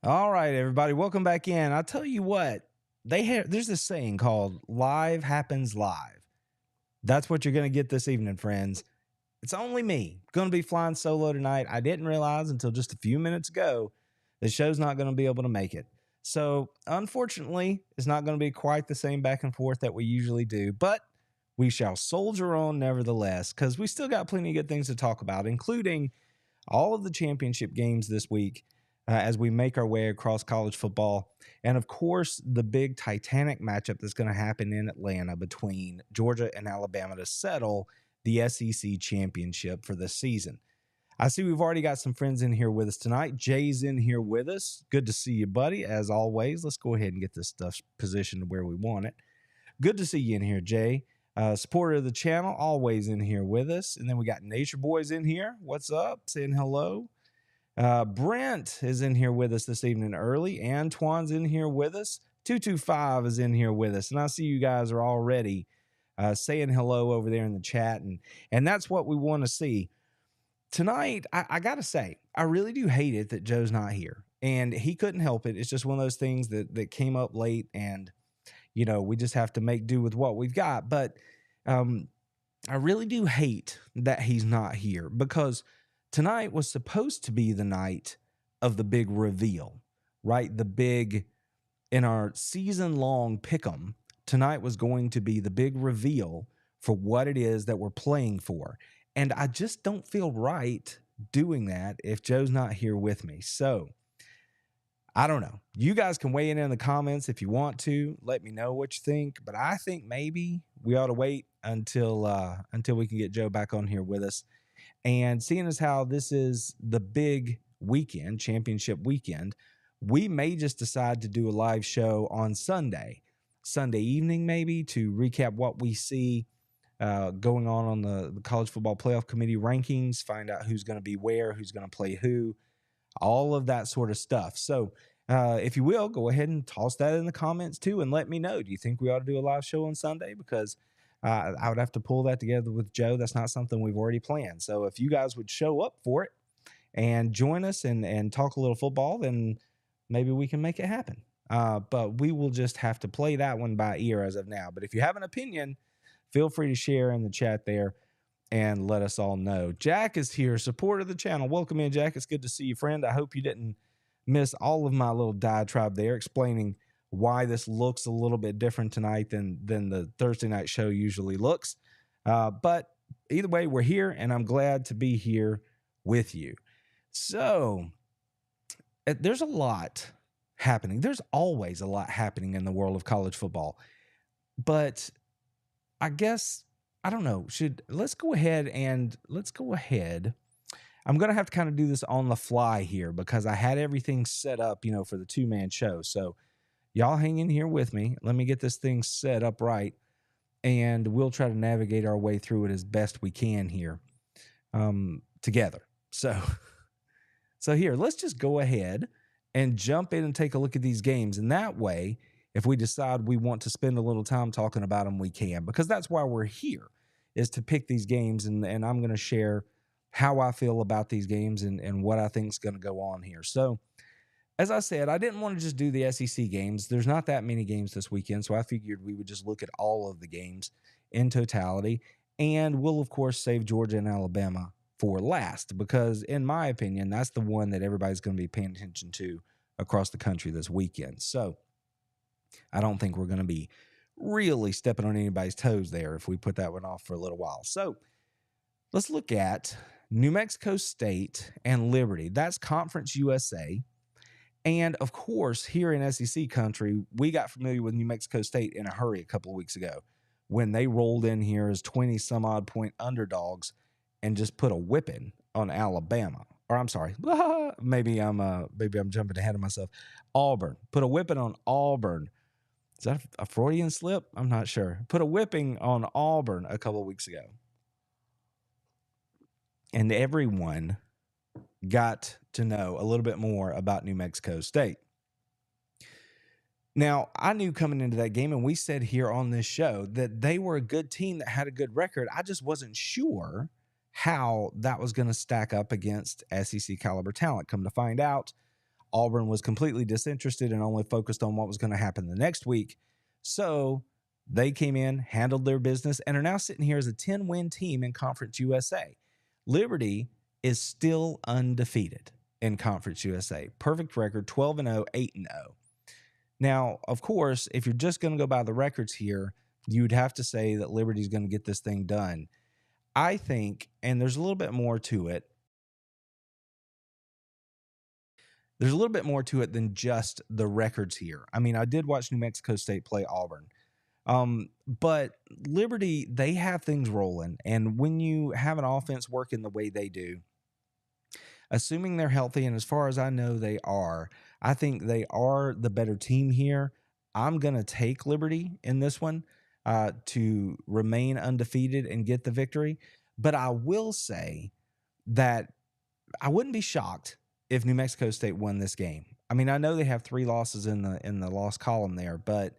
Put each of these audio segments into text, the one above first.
All right, everybody, welcome back in. I'll tell you what, there's this saying called live happens live. That's what you're going to get this evening, friends. It's only me. Going to be flying solo tonight. I didn't realize until just a few minutes ago the show's not going to be able to make it. So, unfortunately, it's not going to be quite the same back and forth that we usually do, but we shall soldier on nevertheless because we still got plenty of good things to talk about, including all of the championship games this week as we make our way across college football. And of course, the big Titanic matchup that's going to happen in Atlanta between Georgia and Alabama to settle the SEC championship for this season. I see we've already got some friends in here with us tonight. Jay's in here with us. Good to see you, buddy. As always, let's go ahead and get this stuff positioned where we want it. Good to see you in here, Jay. Supporter of the channel, always in here with us. And then we got Nature Boys in here. What's up? Saying hello. Brent is in here with us this evening early. Antoine's in here with us. 225 is in here with us. And I see you guys are already saying hello over there in the chat. And that's what we want to see. Tonight, I got to say, I really do hate it that Joe's not here. And he couldn't help it. It's just one of those things that came up late and, you know, we just have to make do with what we've got. But I really do hate that he's not here because tonight was supposed to be the night of the big reveal, right? The big, in our season-long pick'em, tonight was going to be the big reveal for what it is that we're playing for. And I just don't feel right doing that if Joe's not here with me. So, I don't know. You guys can weigh in the comments if you want to. Let me know what you think. But I think maybe we ought to wait until we can get Joe back on here with us. And seeing as how this is the big weekend, championship weekend, we may just decide to do a live show on Sunday evening maybe, to recap what we see going on the College Football Playoff Committee rankings, find out who's going to be where, who's going to play who, all of that sort of stuff. So if you will, go ahead and toss that in the comments too and let me know. Do you think we ought to do a live show on Sunday? Because I would have to pull that together with Joe. That's not something we've already planned. So if you guys would show up for it and join us and talk a little football, then maybe we can make it happen. But we will just have to play that one by ear as of now. But if you have an opinion, feel free to share in the chat there and let us all know. Jack is here, supporter of the channel. Welcome in, Jack. It's good to see you, friend. I hope you didn't miss all of my little diatribe there explaining why this looks a little bit different tonight than the Thursday night show usually looks. But either way, we're here, and I'm glad to be here with you. So there's a lot happening. There's always a lot happening in the world of college football. But I guess, I don't know, let's go ahead. I'm going to have to kind of do this on the fly here because I had everything set up, for the two-man show. So y'all hang in here with me. Let me get this thing set up right, and we'll try to navigate our way through it as best we can here together. So here, let's just go ahead and jump in and take a look at these games. And that way, if we decide we want to spend a little time talking about them, we can, because that's why we're here, is to pick these games. And I'm going to share how I feel about these games and what I think is going to go on here. So, as I said, I didn't want to just do the SEC games. There's not that many games this weekend, so I figured we would just look at all of the games in totality. And we'll, of course, save Georgia and Alabama for last because, in my opinion, that's the one that everybody's going to be paying attention to across the country this weekend. So I don't think we're going to be really stepping on anybody's toes there if we put that one off for a little while. So let's look at New Mexico State and Liberty. That's Conference USA. And, of course, here in SEC country, we got familiar with New Mexico State in a hurry a couple of weeks ago when they rolled in here as 20-some-odd point underdogs and just put a whipping on Alabama. Or, I'm sorry, maybe I'm jumping ahead of myself. Auburn. Put a whipping on Auburn. Is that a Freudian slip? I'm not sure. Put a whipping on Auburn a couple of weeks ago. And everyone got to know a little bit more about New Mexico State. Now, I knew coming into that game, and we said here on this show, that they were a good team that had a good record. I just wasn't sure how that was going to stack up against SEC caliber talent. Come to find out, Auburn was completely disinterested and only focused on what was going to happen the next week. So they came in, handled their business, and are now sitting here as a 10-win team in Conference USA. Liberty is still undefeated in Conference USA. Perfect record, 12-0, 8-0. Now, of course, if you're just going to go by the records here, you'd have to say that Liberty's going to get this thing done. I think, and there's a little bit more to it. There's a little bit more to it than just the records here. I mean, I did watch New Mexico State play Auburn. But Liberty, they have things rolling. And when you have an offense working the way they do, assuming they're healthy, and as far as I know, they are, I think they are the better team here. I'm going to take Liberty in this one to remain undefeated and get the victory. But I will say that I wouldn't be shocked if New Mexico State won this game. I mean, I know they have 3 losses in the loss column there, but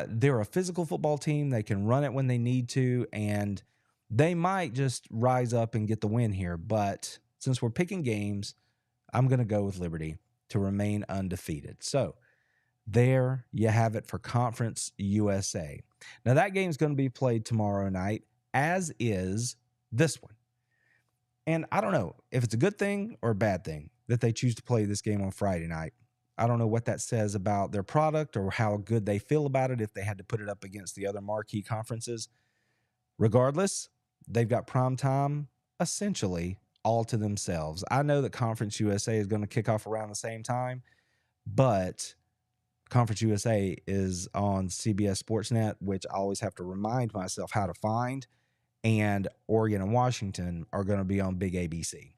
they're a physical football team. They can run it when they need to, and they might just rise up and get the win here. But since we're picking games, I'm going to go with Liberty to remain undefeated. So there you have it for Conference USA. Now, that game is going to be played tomorrow night, as is this one. And I don't know if it's a good thing or a bad thing that they choose to play this game on Friday night. I don't know what that says about their product or how good they feel about it if they had to put it up against the other marquee conferences. Regardless, they've got prime time essentially all to themselves. I know that Conference USA is going to kick off around the same time, but Conference USA is on CBS Sportsnet, which I always have to remind myself how to find, and Oregon and Washington are going to be on Big ABC.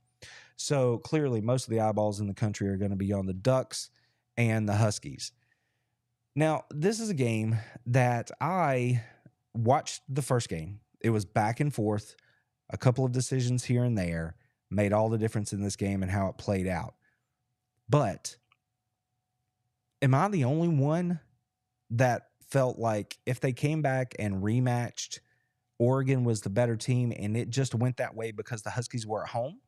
So clearly most of the eyeballs in the country are going to be on the Ducks and the Huskies. Now, this is a game that I watched the first game. It was back and forth, a couple of decisions here and there made all the difference in this game and how it played out. But am I the only one that felt like if they came back and rematched, Oregon was the better team and it just went that way because the Huskies were at home?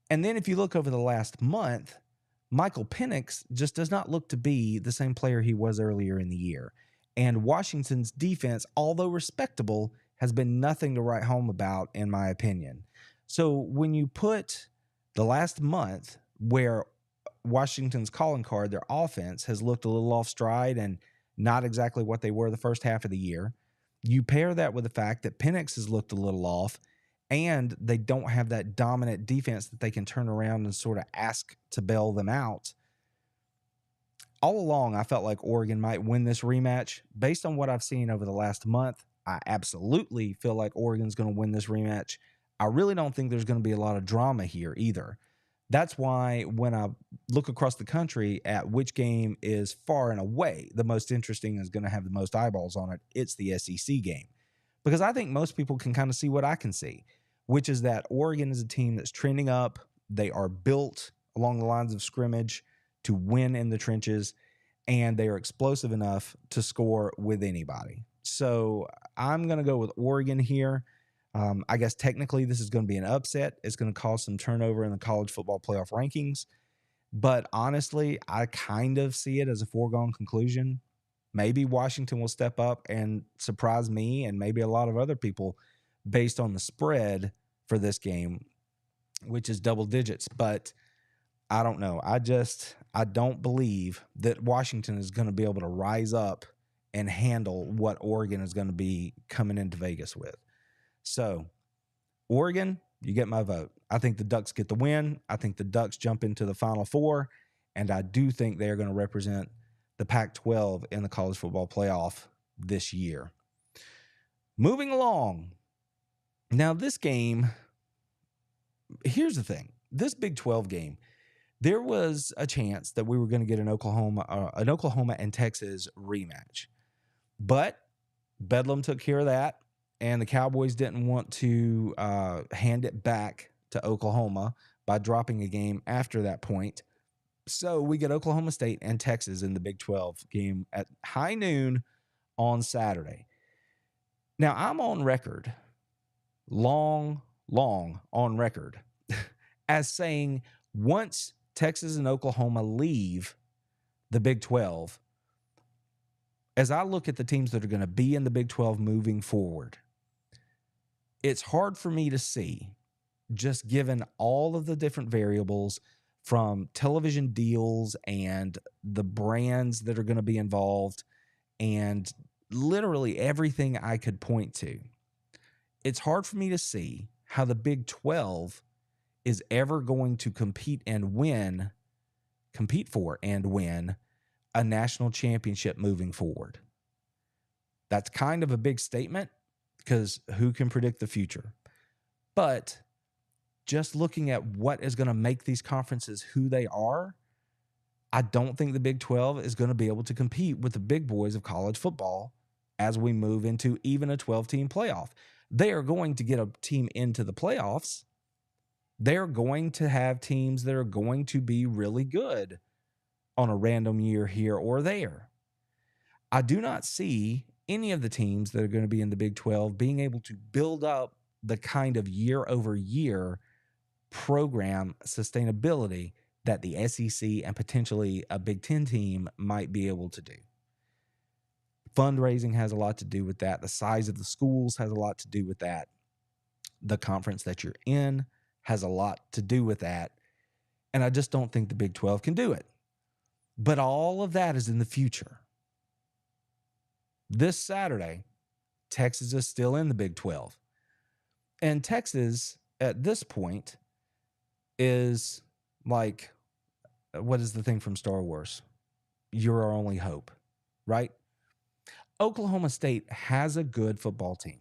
And then if you look over the last month, Michael Penix just does not look to be the same player he was earlier in the year. And Washington's defense, although respectable, has been nothing to write home about, in my opinion. So when you put the last month where Washington's calling card, their offense, has looked a little off stride and not exactly what they were the first half of the year, you pair that with the fact that Penix has looked a little off, and they don't have that dominant defense that they can turn around and sort of ask to bail them out. All along, I felt like Oregon might win this rematch. Based on what I've seen over the last month, I absolutely feel like Oregon's going to win this rematch. I really don't think there's going to be a lot of drama here either. That's why when I look across the country at which game is far and away the most interesting and is going to have the most eyeballs on it, it's the SEC game. Because I think most people can kind of see what I can see, which is that Oregon is a team that's trending up. They are built along the lines of scrimmage to win in the trenches, and they are explosive enough to score with anybody. So I'm going to go with Oregon here. I guess technically this is going to be an upset. It's going to cause some turnover in the college football playoff rankings. But honestly, I kind of see it as a foregone conclusion. Maybe Washington will step up and surprise me and maybe a lot of other people based on the spread for this game, which is double digits. But I don't know. I don't believe that Washington is going to be able to rise up and handle what Oregon is going to be coming into Vegas with. So, Oregon, you get my vote. I think the Ducks get the win. I think the Ducks jump into the Final Four, and I do think they're going to represent the Pac-12 in the college football playoff this year. Moving along. Now, this game, here's the thing. This Big 12 game, there was a chance that we were going to get an Oklahoma and Texas rematch. But Bedlam took care of that, and the Cowboys didn't want to hand it back to Oklahoma by dropping a game after that point. So we get Oklahoma State and Texas in the Big 12 game at high noon on Saturday. Now, I'm on record, long on record, as saying once Texas and Oklahoma leave the Big 12, as I look at the teams that are going to be in the Big 12 moving forward, it's hard for me to see, just given all of the different variables from television deals and the brands that are going to be involved and literally everything I could point to. It's hard for me to see how the Big 12 is ever going to compete for and win a national championship moving forward. That's kind of a big statement because who can predict the future? But just looking at what is going to make these conferences who they are, I don't think the Big 12 is going to be able to compete with the big boys of college football as we move into even a 12-team playoff. They are going to get a team into the playoffs. They're going to have teams that are going to be really good on a random year here or there. I do not see any of the teams that are going to be in the Big 12 being able to build up the kind of year-over-year program sustainability that the SEC and potentially a Big 10 team might be able to do. Fundraising has a lot to do with that. The size of the schools has a lot to do with that. The conference that you're in has a lot to do with that. And I just don't think the Big 12 can do it. But all of that is in the future. This Saturday, Texas is still in the Big 12. And Texas, at this point, is like, what is the thing from Star Wars? You're our only hope, right? Oklahoma State has a good football team,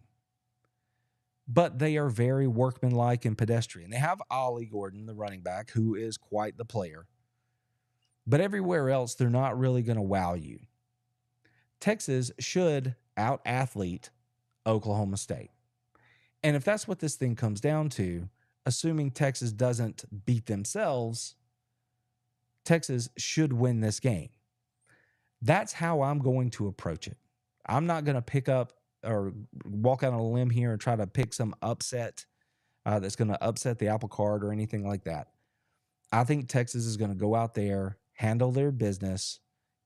but they are very workmanlike and pedestrian. They have Ollie Gordon, the running back, who is quite the player. But everywhere else, they're not really going to wow you. Texas should out-athlete Oklahoma State. And if that's what this thing comes down to, assuming Texas doesn't beat themselves, Texas should win this game. That's how I'm going to approach it. I'm not going to pick up or walk out on a limb here and try to pick some upset that's going to upset the apple cart or anything like that. I think Texas is going to go out there, handle their business,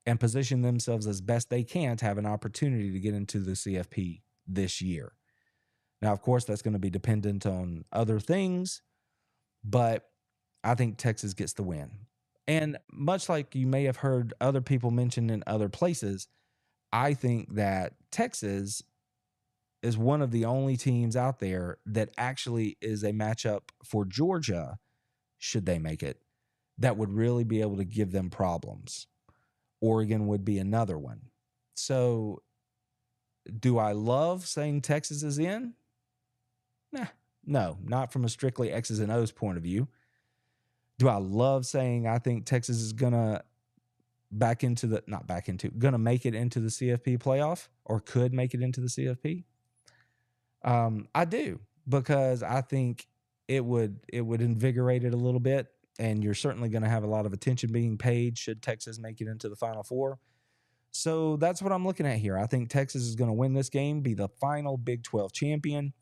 and position themselves as best they can to have an opportunity to get into the CFP this year. Now, of course, that's going to be dependent on other things, but I think Texas gets the win. And much like you may have heard other people mention in other places, I think that Texas is one of the only teams out there that actually is a matchup for Georgia, should they make it, that would really be able to give them problems. Oregon would be another one. So do I love saying Texas is in? No, not from a strictly X's and O's point of view. Do I love saying I think Texas is going to make it into the CFP playoff or could make it into the CFP? I do, because I think it would invigorate it a little bit, and you're certainly going to have a lot of attention being paid should Texas make it into the Final Four. So that's what I'm looking at here. I think Texas is going to win this game, be the final Big 12 champion,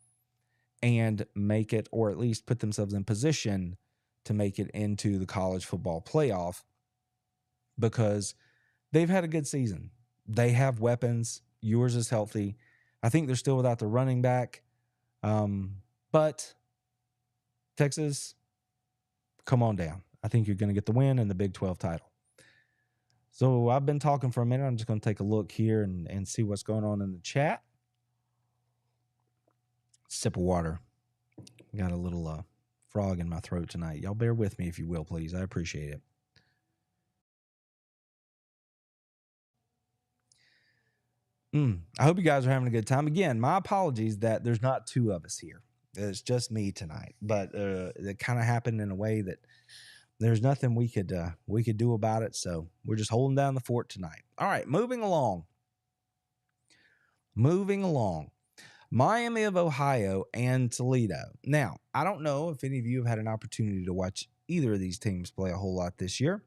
and make it, or at least put themselves in position to make it into the college football playoff, because they've had a good season. They have weapons. Yours is healthy. I think they're still without the running back. But Texas, come on down. I think you're going to get the win and the Big 12 title. So I've been talking for a minute. I'm just going to take a look here and see what's going on in the chat. Sip of water. Got a little frog in my throat tonight. Y'all bear with me if you will, please. I appreciate it. I hope you guys are having a good time. Again, my apologies that there's not two of us here. It's just me tonight. But it kind of happened in a way that there's nothing we could do about it. So we're just holding down the fort tonight. All right, moving along. Miami of Ohio and Toledo. Now, I don't know if any of you have had an opportunity to watch either of these teams play a whole lot this year,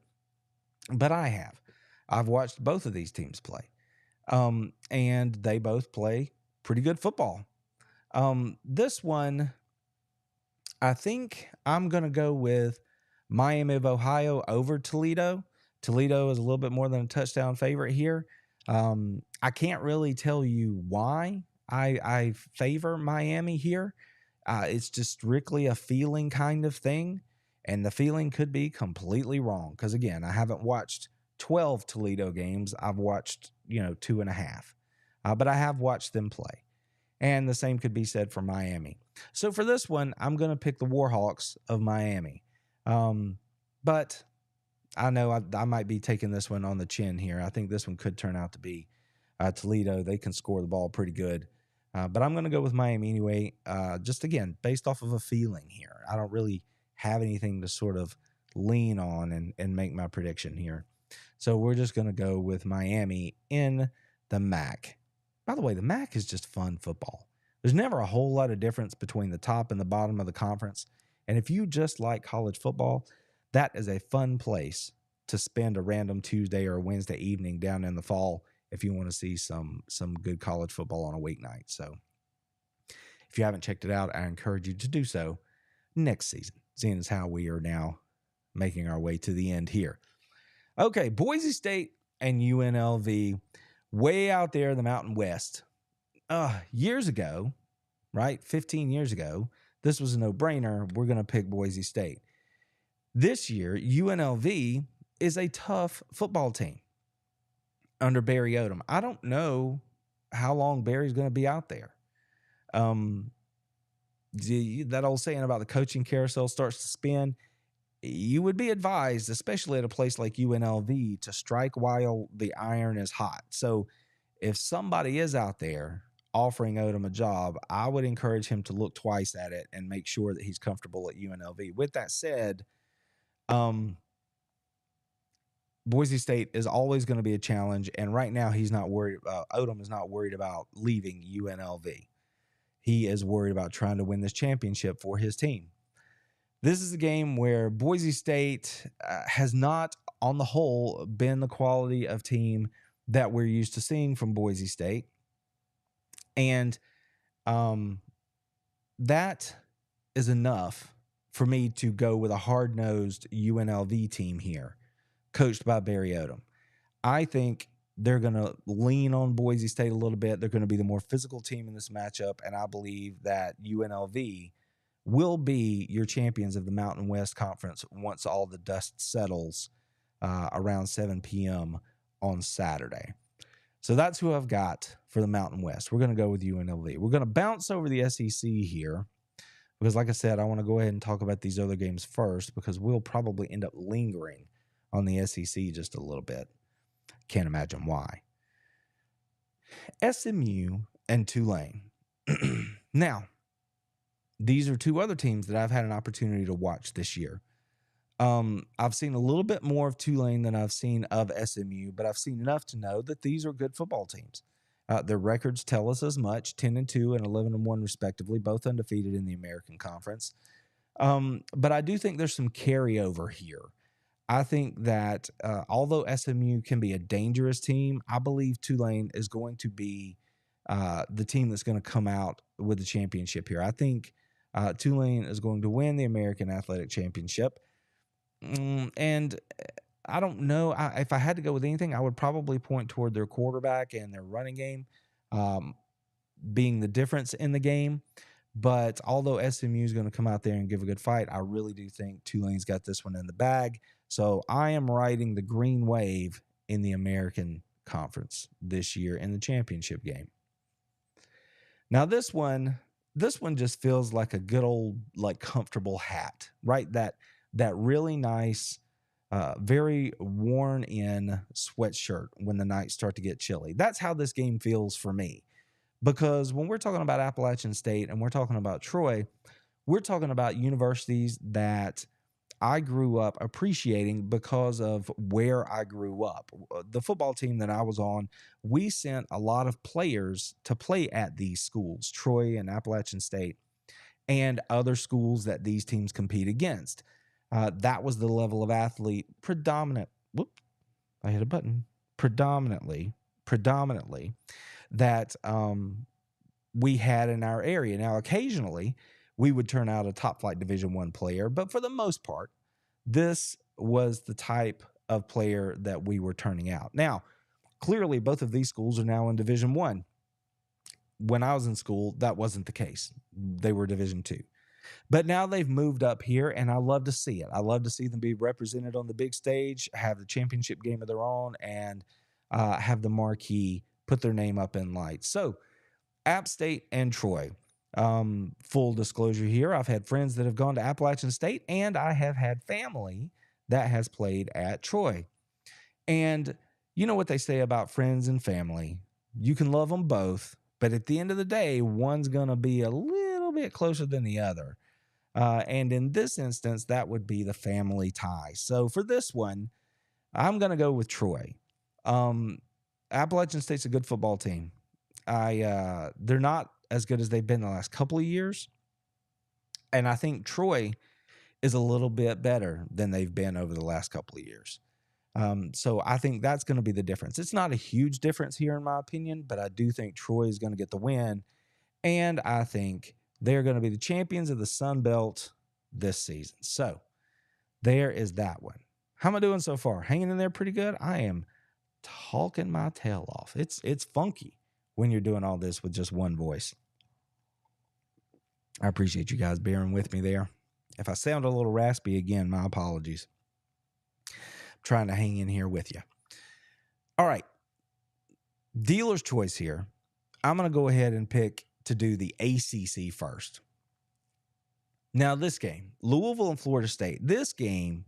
but I have. I've watched both of these teams play. And they both play pretty good football. This one, I think I'm going to go with Miami of Ohio over Toledo. Toledo is a little bit more than a touchdown favorite here. I can't really tell you why I favor Miami here. It's just strictly a feeling kind of thing. And the feeling could be completely wrong. Because, again, I haven't watched 12 Toledo games. I've watched, 2.5. But I have watched them play. And the same could be said for Miami. So for this one, I'm going to pick the Warhawks of Miami. But I know I might be taking this one on the chin here. I think this one could turn out to be Toledo. They can score the ball pretty good. But I'm going to go with Miami anyway, just, again, based off of a feeling here. I don't really have anything to sort of lean on and make my prediction here. So we're just going to go with Miami in the MAC. By the way, the MAC is just fun football. There's never a whole lot of difference between the top and the bottom of the conference. And if you just like college football, that is a fun place to spend a random Tuesday or Wednesday evening down in the fall if you want to see some good college football on a weeknight. So if you haven't checked it out, I encourage you to do so next season, seeing as how we are now making our way to the end here. Okay, Boise State and UNLV, way out there in the Mountain West. Years ago, right, 15 years ago, this was a no-brainer. We're going to pick Boise State. This year, UNLV is a tough football team under Barry Odom. I don't know how long Barry's going to be out there. That old saying about the coaching carousel starts to spin. You would be advised, especially at a place like UNLV, to strike while the iron is hot. So if somebody is out there offering Odom a job, I would encourage him to look twice at it and make sure that he's comfortable at UNLV. With that said, Boise State is always going to be a challenge, and right now Odom is not worried about leaving UNLV. He is worried about trying to win this championship for his team. This is a game where Boise State has not, on the whole, been the quality of team that we're used to seeing from Boise State. And that is enough for me to go with a hard-nosed UNLV team here, coached by Barry Odom. I think they're going to lean on Boise State a little bit. They're going to be the more physical team in this matchup, and I believe that UNLV will be your champions of the Mountain West Conference once all the dust settles around 7 p.m. on Saturday. So that's who I've got for the Mountain West. We're going to go with UNLV. We're going to bounce over the SEC here because, like I said, I want to go ahead and talk about these other games first because we'll probably end up lingering on the SEC just a little bit. Can't imagine why. SMU and Tulane. Now, these are two other teams that I've had an opportunity to watch this year. I've seen a little bit more of Tulane than I've seen of SMU, but I've seen enough to know that these are good football teams. Their records tell us as much, 10-2 and 11-1 respectively, both undefeated in the American Conference. But I do think there's some carryover here. I think that although SMU can be a dangerous team, I believe Tulane is going to be the team that's going to come out with the championship here. I think Tulane is going to win the American Athletic Championship. And I don't know. If I had to go with anything, I would probably point toward their quarterback and their running game being the difference in the game. But although SMU is going to come out there and give a good fight, I really do think Tulane's got this one in the bag. So I am riding the green wave in the American Conference this year in the championship game. Now this one just feels like a good old, like, comfortable hat, right? That really nice, very worn-in sweatshirt when the nights start to get chilly. That's how this game feels for me. Because when we're talking about Appalachian State and we're talking about Troy, we're talking about universities that I grew up appreciating because of where I grew up. The football team that I was on, we sent a lot of players to play at these schools, Troy and Appalachian State, and other schools that these teams compete against. That was the level of athlete predominantly that we had in our area. Now, occasionally we would turn out a top flight Division I player, but for the most part, This was the type of player that we were turning out. Now, clearly, both of these schools are now in Division I. When I was in school, that wasn't the case. They were Division II. But now they've moved up here, and I love to see it. I love to see them be represented on the big stage, have the championship game of their own, and have the marquee put their name up in lights. So, App State and Troy. Full disclosure here, I've had friends that have gone to Appalachian State, and I have had family that has played at Troy. And you know what they say about friends and family. You can love them both, but at the end of the day, one's going to be a little bit closer than the other. And in this instance, that would be the family tie. So for this one, I'm going to go with Troy. Appalachian State's a good football team. They're not as good as they've been the last couple of years. And I think Troy is a little bit better than they've been over the last couple of years. So I think that's going to be the difference. It's not a huge difference here, in my opinion, but I do think Troy is going to get the win. And I think they're going to be the champions of the Sun Belt this season. So there is that one. How am I doing so far? Hanging in there pretty good? I am talking my tail off. It's funky when you're doing all this with just one voice. I appreciate you guys bearing with me there. If I sound a little raspy again, my apologies. I'm trying to hang in here with you. All right. Dealer's choice here. I'm going to go ahead and pick to do the ACC first. Now, this game, Louisville and Florida State, this game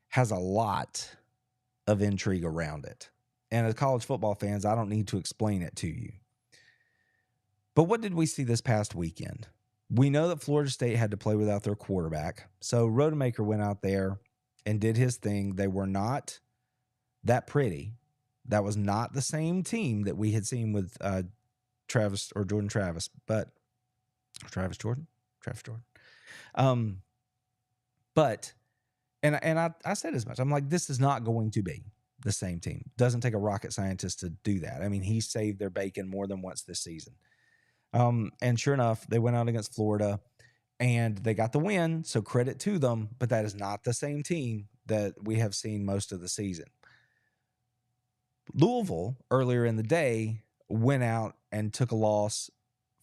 has a lot of intrigue around it. And as college football fans, I don't need to explain it to you. But what did we see this past weekend? We know that Florida State had to play without their quarterback. So Rodemaker went out there and did his thing. They were not that pretty. That was not the same team that we had seen with Travis or Jordan Travis, but Travis Jordan. But I said as much. I'm like, this is not going to be the same team. Doesn't take a rocket scientist to do that. I mean, he saved their bacon more than once this season. And sure enough, they went out against Florida and they got the win. So credit to them, but that is not the same team that we have seen most of the season. Louisville earlier in the day went out and took a loss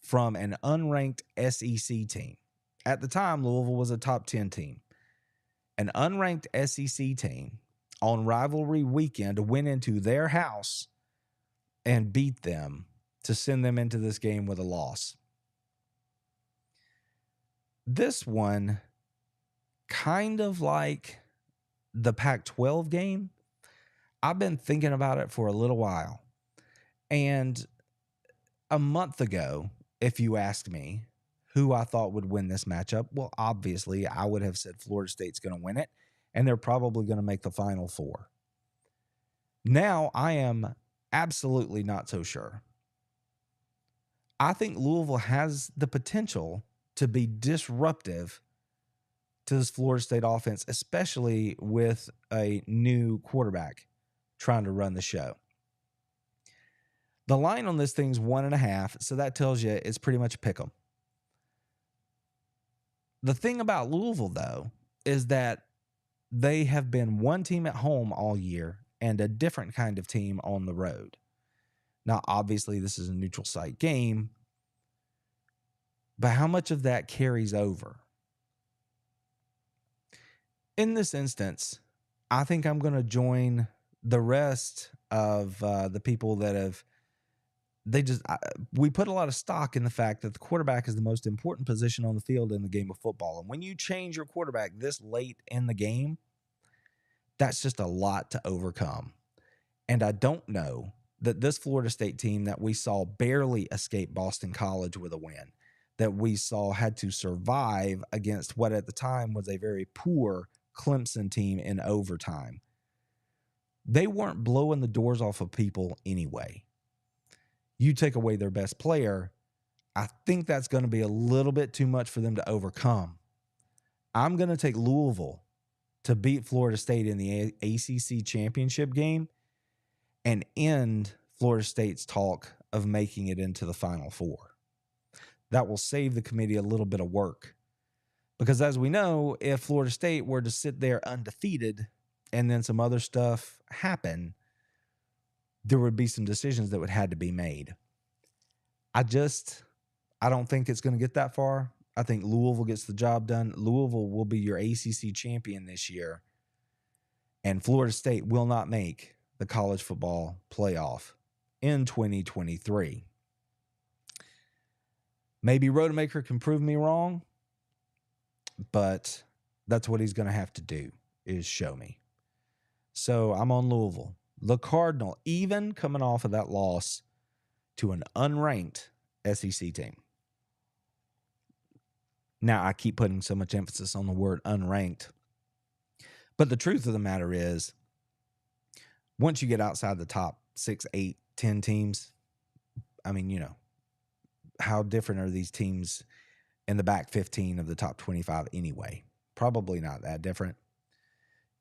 from an unranked SEC team. At the time, Louisville was a top 10 team. An unranked SEC team on rivalry weekend went into their house and beat them to send them into this game with a loss. This one, kind of like the Pac-12 game, I've been thinking about it for a little while. And a month ago, if you asked me who I thought would win this matchup, well, obviously, I would have said Florida State's going to win it, and they're probably going to make the Final Four. Now, I am absolutely not so sure. I think Louisville has the potential to be disruptive to this Florida State offense, especially with a new quarterback trying to run the show. The line on this thing's 1.5, so that tells you it's pretty much a pick 'em. The thing about Louisville, though, is that they have been one team at home all year and a different kind of team on the road. Now, obviously, this is a neutral site game, but how much of that carries over? In this instance, I think I'm going to join the rest of the people that have we put a lot of stock in the fact that the quarterback is the most important position on the field in the game of football. And when you change your quarterback this late in the game, that's just a lot to overcome. And I don't know that this Florida State team that we saw barely escape Boston College with a win, that we saw had to survive against what at the time was a very poor Clemson team in overtime. They weren't blowing the doors off of people anyway. You take away their best player, I think that's going to be a little bit too much for them to overcome. I'm going to take Louisville to beat Florida State in the ACC championship game and end Florida State's talk of making it into the Final Four. That will save the committee a little bit of work. Because as we know, if Florida State were to sit there undefeated and then some other stuff happen, there would be some decisions that would have to be made. I don't think it's going to get that far. I think Louisville gets the job done. Louisville will be your ACC champion this year, and Florida State will not make the college football playoff in 2023. Maybe Rodemaker can prove me wrong, but that's what he's going to have to do, is show me. So I'm on Louisville. The Cardinal, even coming off of that loss to an unranked SEC team. Now, I keep putting so much emphasis on the word unranked, but the truth of the matter is, once you get outside the top 6, 8, 10 teams, I mean, you know, how different are these teams in the back 15 of the top 25 anyway? Probably not that different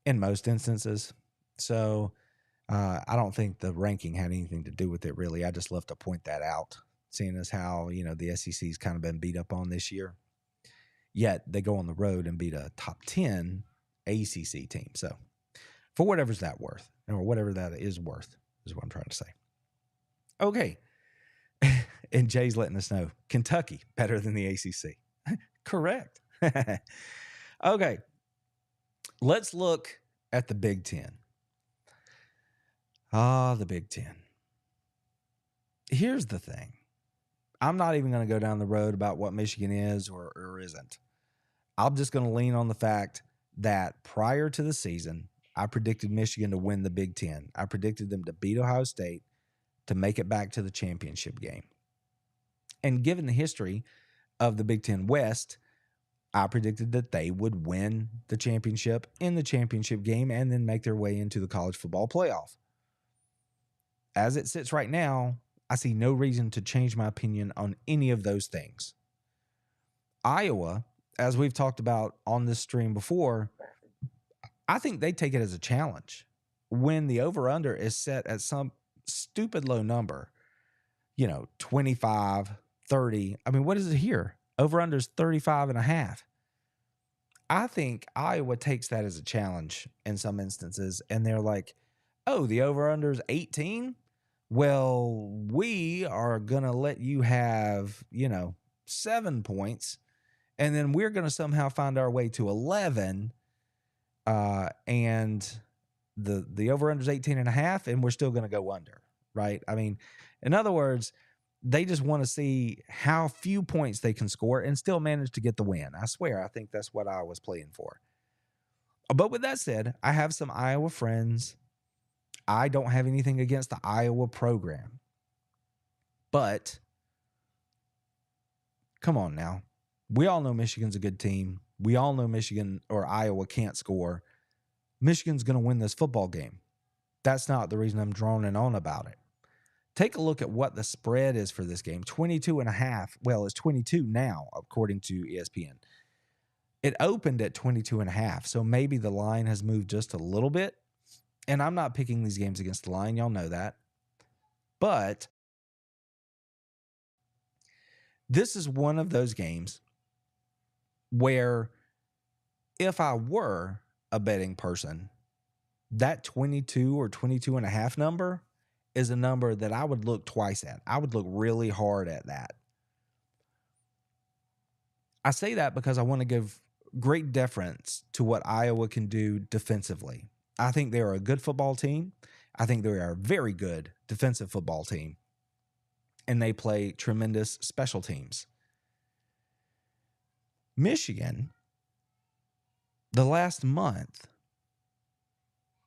in most instances. So I don't think the ranking had anything to do with it, really. I just love to point that out, seeing as how, you know, the SEC's kind of been beat up on this year. Yet they go on the road and beat a top 10 ACC team. So for whatever's that worth, or whatever that is worth, is what I'm trying to say. Okay. And Jay's letting us know Kentucky better than the ACC. Correct. Okay. Let's look at the Big Ten. The Big Ten. Here's the thing. I'm not even going to go down the road about what Michigan is or isn't. I'm just going to lean on the fact that prior to the season, I predicted Michigan to win the Big Ten. I predicted them to beat Ohio State to make it back to the championship game. And given the history of the Big Ten West, I predicted that they would win the championship in the championship game and then make their way into the college football playoff. As it sits right now, I see no reason to change my opinion on any of those things. Iowa, as we've talked about on this stream before, I think they take it as a challenge. When the over-under is set at some stupid low number, 25, 30. I mean, what is it here? Over-under is 35.5. I think Iowa takes that as a challenge in some instances, and they're like, oh, the over-under is 18? Well, we are going to let you have, 7 points, and then we're going to somehow find our way to 11, and the over-under is 18.5, and we're still going to go under, right? I mean, in other words, they just want to see how few points they can score and still manage to get the win. I swear, I think that's what I was playing for. But with that said, I have some Iowa friends. I don't have anything against the Iowa program. But come on now. We all know Michigan's a good team. We all know Michigan or Iowa can't score. Michigan's going to win this football game. That's not the reason I'm droning on about it. Take a look at what the spread is for this game. 22.5. Well, it's 22 now, according to ESPN. It opened at 22.5, so maybe the line has moved just a little bit. And I'm not picking these games against the line. Y'all know that. But this is one of those games where if I were a betting person, that 22 or 22.5 number is a number that I would look twice at. I would look really hard at that. I say that because I want to give great deference to what Iowa can do defensively. I think they are a good football team. I think they are a very good defensive football team. And they play tremendous special teams. Michigan, the last month,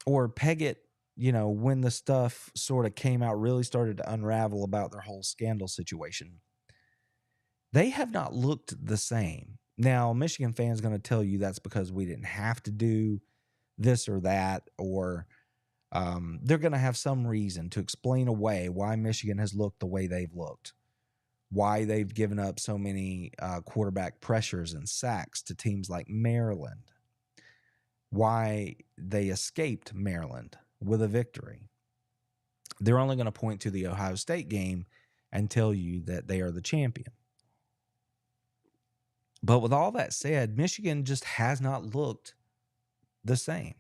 or peg it, when the stuff sort of came out, really started to unravel about their whole scandal situation, they have not looked the same. Now, Michigan fans going to tell you that's because we didn't have to do this or that, or they're going to have some reason to explain away why Michigan has looked the way they've looked, why they've given up so many quarterback pressures and sacks to teams like Maryland, why they escaped Maryland with a victory. They're only going to point to the Ohio State game and tell you that they are the champion. But with all that said, Michigan just has not looked the same.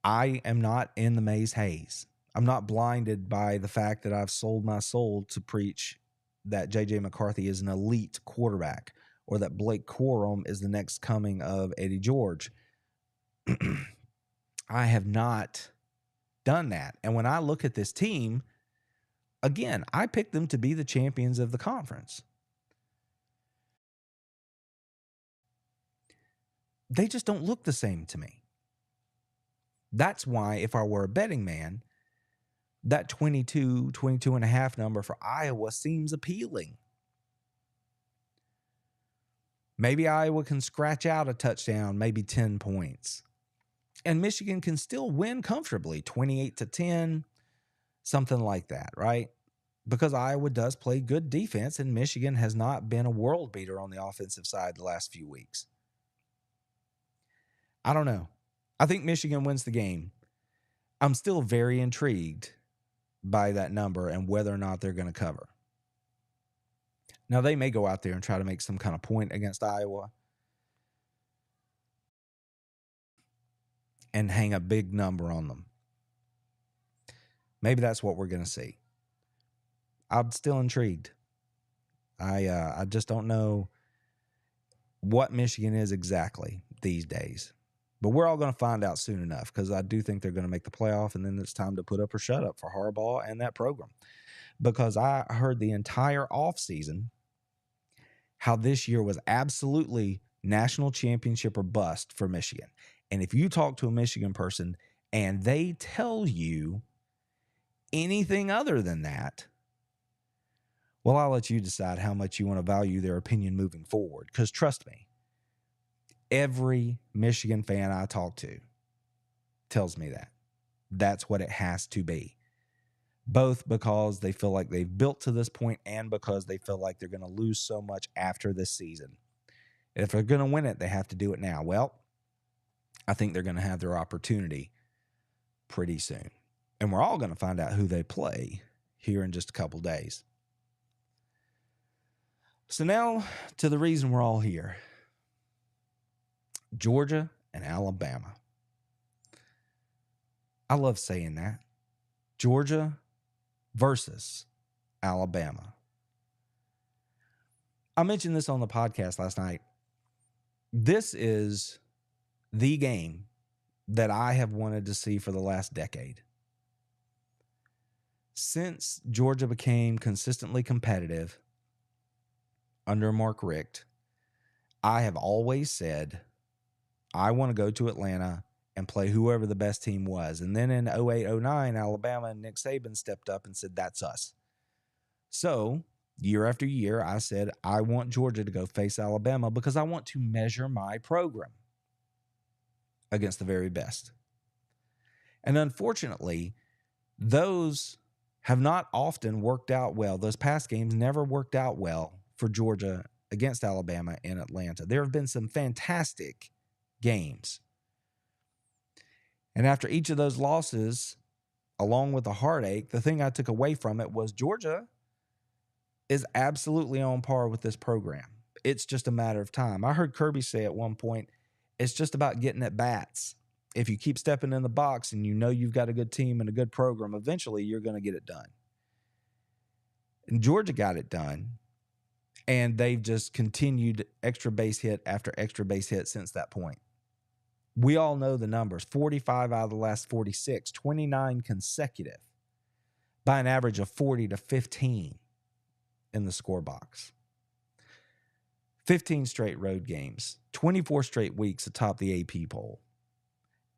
I am not in the maze haze. I'm not blinded by the fact that I've sold my soul to preach that J.J. McCarthy is an elite quarterback or that Blake Corum is the next coming of Eddie George. I have not done that. And when I look at this team, again, I picked them to be the champions of the conference. They just don't look the same to me. That's why if I were a betting man, that 22 and a half number for Iowa seems appealing. Maybe Iowa can scratch out a touchdown, maybe 10 points. And Michigan can still win comfortably, 28-10, something like that, right? Because Iowa does play good defense, and Michigan has not been a world beater on the offensive side the last few weeks. I don't know. I think Michigan wins the game. I'm still very intrigued by that number and whether or not they're going to cover. Now, they may go out there and try to make some kind of point against Iowa and hang a big number on them. Maybe that's what we're going to see. I'm still intrigued. I just don't know what Michigan is exactly these days. But we're all going to find out soon enough, because I do think they're going to make the playoff, and then it's time to put up or shut up for Harbaugh and that program. Because I heard the entire offseason how this year was absolutely national championship or bust for Michigan. And if you talk to a Michigan person and they tell you anything other than that, well, I'll let you decide how much you want to value their opinion moving forward. Because trust me, every Michigan fan I talk to tells me that. That's what it has to be. Both because they feel like they've built to this point and because they feel like they're going to lose so much after this season. If they're going to win it, they have to do it now. Well, I think they're going to have their opportunity pretty soon. And we're all going to find out who they play here in just a couple days. So now to the reason we're all here. Georgia and Alabama. I love saying that. Georgia versus Alabama. I mentioned this on the podcast last night. This is the game that I have wanted to see for the last decade. Since Georgia became consistently competitive under Mark Richt, I have always said, I want to go to Atlanta and play whoever the best team was. And then in 08-09, Alabama and Nick Saban stepped up and said, that's us. So year after year, I said, I want Georgia to go face Alabama because I want to measure my program against the very best. And unfortunately, those have not often worked out well. Those past games never worked out well for Georgia against Alabama in Atlanta. There have been some fantastic games. And after each of those losses, along with the heartache, the thing I took away from it was Georgia is absolutely on par with this program. It's just a matter of time. I heard Kirby say at one point, it's just about getting at bats. If you keep stepping in the box and you know you've got a good team and a good program, eventually you're going to get it done. And Georgia got it done. And they've just continued extra base hit after extra base hit since that point. We all know the numbers. 45 out of the last 46, 29 consecutive by an average of 40-15 in the score box. 15 straight road games, 24 straight weeks atop the AP poll.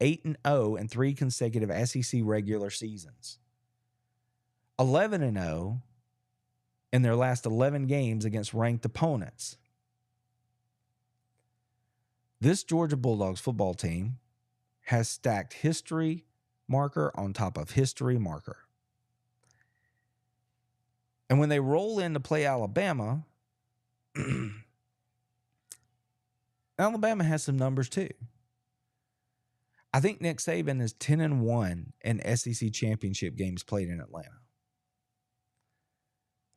8-0 in 3 consecutive SEC regular seasons. 11-0 in their last 11 games against ranked opponents. This Georgia Bulldogs football team has stacked history marker on top of history marker. And when they roll in to play Alabama, Alabama has some numbers too. I think Nick Saban is 10-1 in SEC championship games played in Atlanta.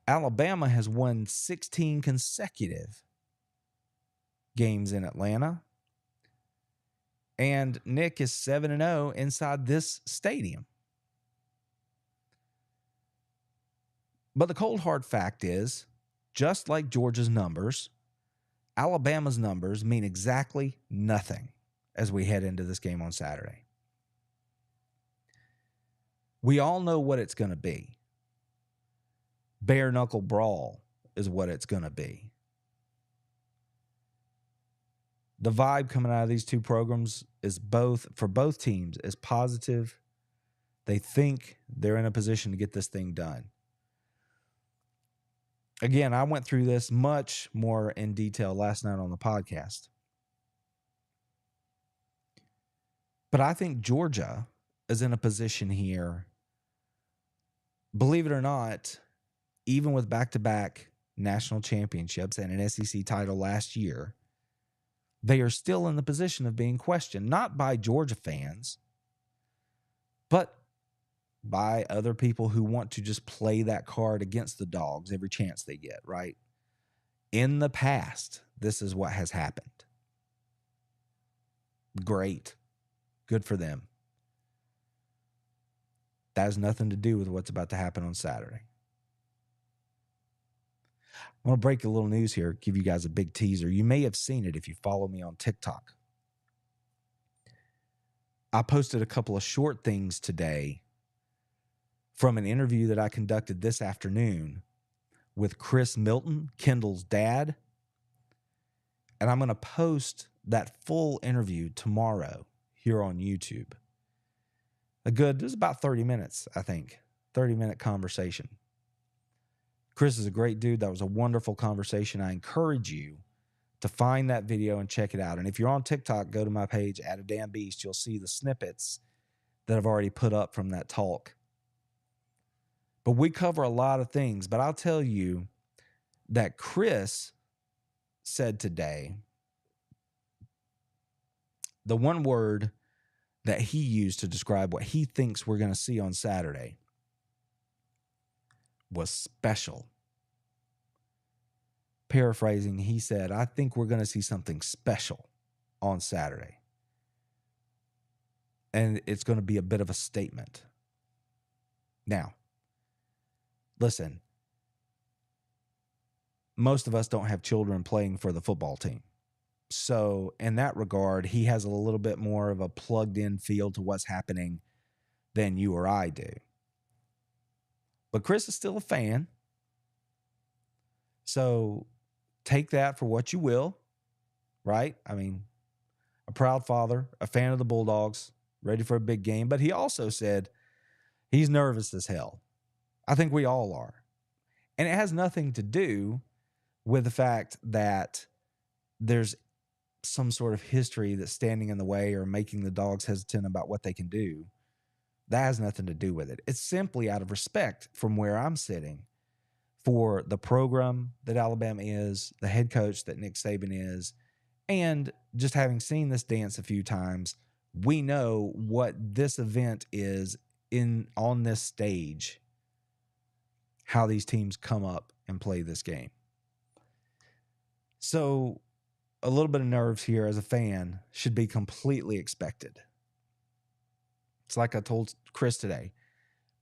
Alabama has won 16 consecutive games in Atlanta. And Nick is 7-0 inside this stadium. But the cold hard fact is, just like Georgia's numbers, Alabama's numbers mean exactly nothing as we head into this game on Saturday. We all know what it's going to be. Bare knuckle brawl is what it's going to be. The vibe coming out of these two programs is for both teams is positive. They think they're in a position to get this thing done. Again, I went through this much more in detail last night on the podcast. But I think Georgia is in a position here, believe it or not, even with back-to-back national championships and an SEC title last year, they are still in the position of being questioned, not by Georgia fans, but by other people who want to just play that card against the Dogs every chance they get, right? In the past, this is what has happened. Great. Good for them. That has nothing to do with what's about to happen on Saturday. I want to break a little news here, give you guys a big teaser. You may have seen it if you follow me on TikTok. I posted a couple of short things today from an interview that I conducted this afternoon with Chris Milton, Kendall's dad. And I'm going to post that full interview tomorrow here on YouTube. It was about 30 minutes, I think. 30-minute conversation. Chris is a great dude. That was a wonderful conversation. I encourage you to find that video and check it out. And if you're on TikTok, go to my page, @ADamnBeast. You'll see the snippets that I've already put up from that talk. But we cover a lot of things. But I'll tell you that Chris said today, the one word that he used to describe what he thinks we're going to see on Saturday was special. Paraphrasing, he said, I think we're going to see something special on Saturday. And it's going to be a bit of a statement. Now, listen, most of us don't have children playing for the football team. So in that regard, he has a little bit more of a plugged-in feel to what's happening than you or I do. But Chris is still a fan. So take that for what you will, right? I mean, a proud father, a fan of the Bulldogs, ready for a big game. But he also said he's nervous as hell. I think we all are. And it has nothing to do with the fact that there's some sort of history that's standing in the way or making the Dogs hesitant about what they can do. That has nothing to do with it. It's simply out of respect from where I'm sitting for the program that Alabama is, the head coach that Nick Saban is, and just having seen this dance a few times, we know what this event is on this stage, how these teams come up and play this game. So a little bit of nerves here as a fan should be completely expected. It's like I told Chris today,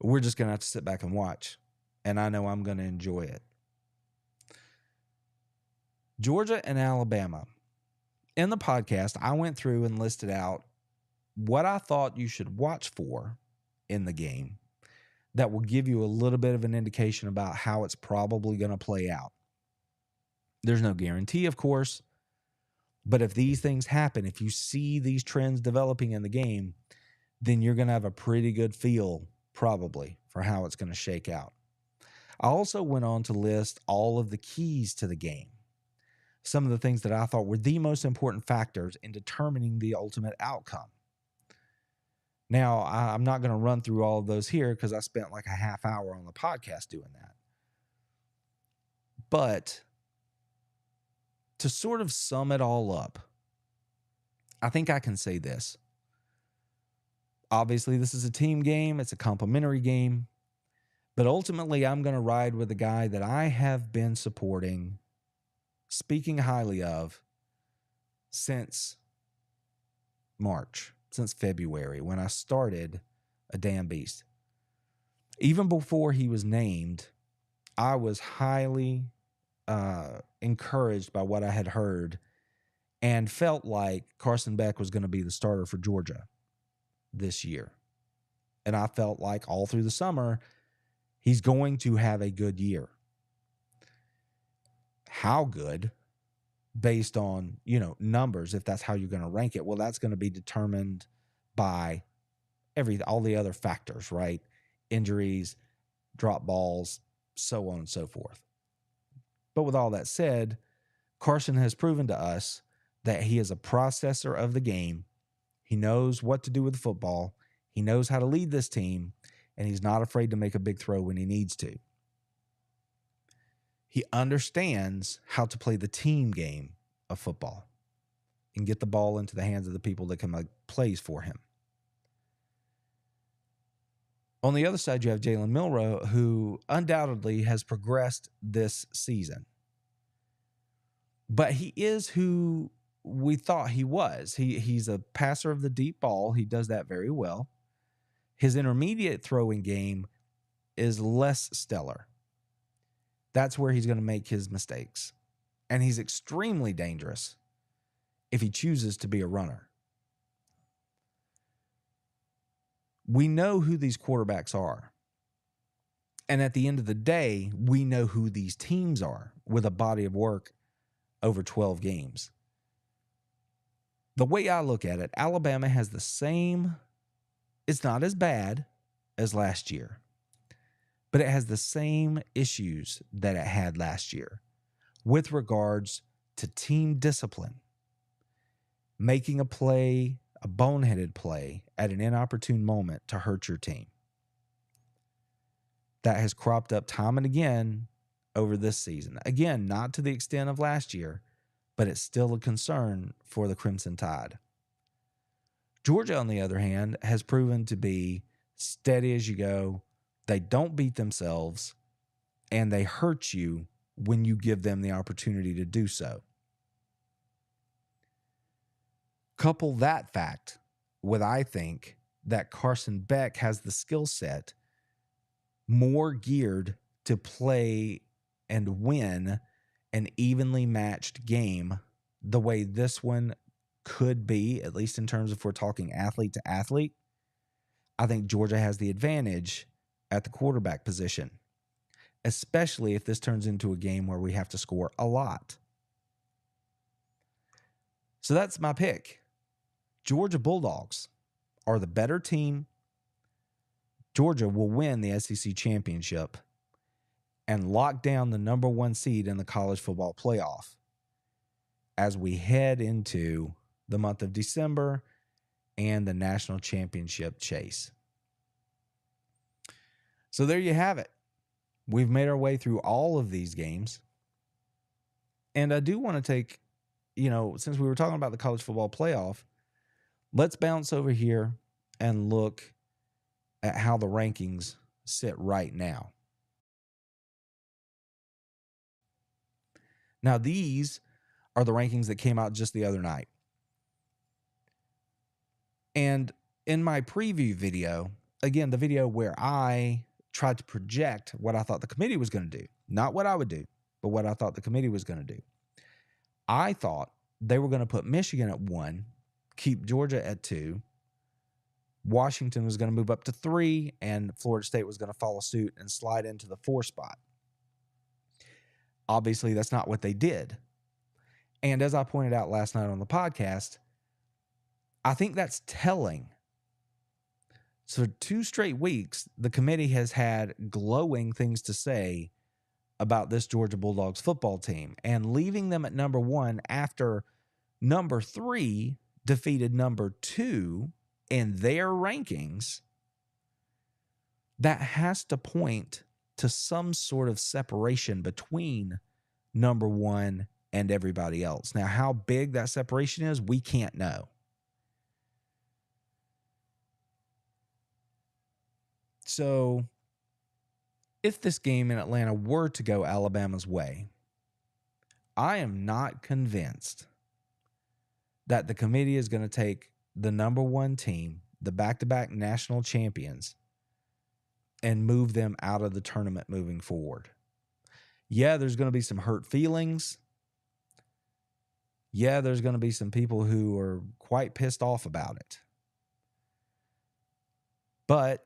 we're just going to have to sit back and watch, and I know I'm going to enjoy it. Georgia and Alabama. In the podcast, I went through and listed out what I thought you should watch for in the game that will give you a little bit of an indication about how it's probably going to play out. There's no guarantee, of course, but if these things happen, if you see these trends developing in the game, then you're going to have a pretty good feel, probably, for how it's going to shake out. I also went on to list all of the keys to the game, some of the things that I thought were the most important factors in determining the ultimate outcome. Now, I'm not going to run through all of those here because I spent like a half hour on the podcast doing that. But to sort of sum it all up, I think I can say this. Obviously, this is a team game. It's a complimentary game. But ultimately, I'm going to ride with the guy that I have been supporting, speaking highly of, since March, since February, when I started A Damn Beast. Even before he was named, I was highly encouraged by what I had heard and felt like Carson Beck was going to be the starter for Georgia this year. And I felt like all through the summer, he's going to have a good year. How good? Based on, numbers, if that's how you're going to rank it, well, that's going to be determined by all the other factors, right? Injuries, drop balls, so on and so forth. But with all that said, Carson has proven to us that he is a processor of the game. He knows what to do with the football. He knows how to lead this team, and he's not afraid to make a big throw when he needs to. He understands how to play the team game of football and get the ball into the hands of the people that can make plays for him. On the other side, you have Jalen Milroe, who undoubtedly has progressed this season. But he is who we thought he was. He's a passer of the deep ball. He does that very well. His intermediate throwing game is less stellar. That's where he's going to make his mistakes. And he's extremely dangerous if he chooses to be a runner. We know who these quarterbacks are. And at the end of the day, we know who these teams are with a body of work over 12 games. The way I look at it, Alabama has the same, it's not as bad as last year, but it has the same issues that it had last year with regards to team discipline, making a play, a boneheaded play at an inopportune moment to hurt your team. That has cropped up time and again over this season. Again, not to the extent of last year, but it's still a concern for the Crimson Tide. Georgia, on the other hand, has proven to be steady as you go. They don't beat themselves, and they hurt you when you give them the opportunity to do so. Couple that fact with, I think, that Carson Beck has the skill set more geared to play and win an evenly matched game the way this one could be, at least in terms of if we're talking athlete to athlete. I think Georgia has the advantage at the quarterback position, especially if this turns into a game where we have to score a lot. So that's my pick. Georgia Bulldogs are the better team. Georgia will win the SEC championship and lock down the number one seed in the college football playoff as we head into the month of December and the national championship chase. So there you have it. We've made our way through all of these games. And I do want to take, since we were talking about the college football playoff, let's bounce over here and look at how the rankings sit right now. Now, these are the rankings that came out just the other night. And in my preview video, again, the video where I tried to project what I thought the committee was going to do, not what I would do, but what I thought the committee was going to do. I thought they were going to put Michigan at 1, keep Georgia at 2. Washington was going to move up to 3, and Florida State was going to follow suit and slide into the 4 spot. Obviously, that's not what they did. And as I pointed out last night on the podcast, I think that's telling. So 2 straight weeks, the committee has had glowing things to say about this Georgia Bulldogs football team, and leaving them at number 1 after number 3 defeated number 2 in their rankings, that has to point to some sort of separation between number 1 and everybody else. Now, how big that separation is, we can't know. So if this game in Atlanta were to go Alabama's way, I am not convinced that the committee is going to take the number one team, the back-to-back national champions, and move them out of the tournament moving forward. Yeah, there's going to be some hurt feelings. Yeah, there's going to be some people who are quite pissed off about it. But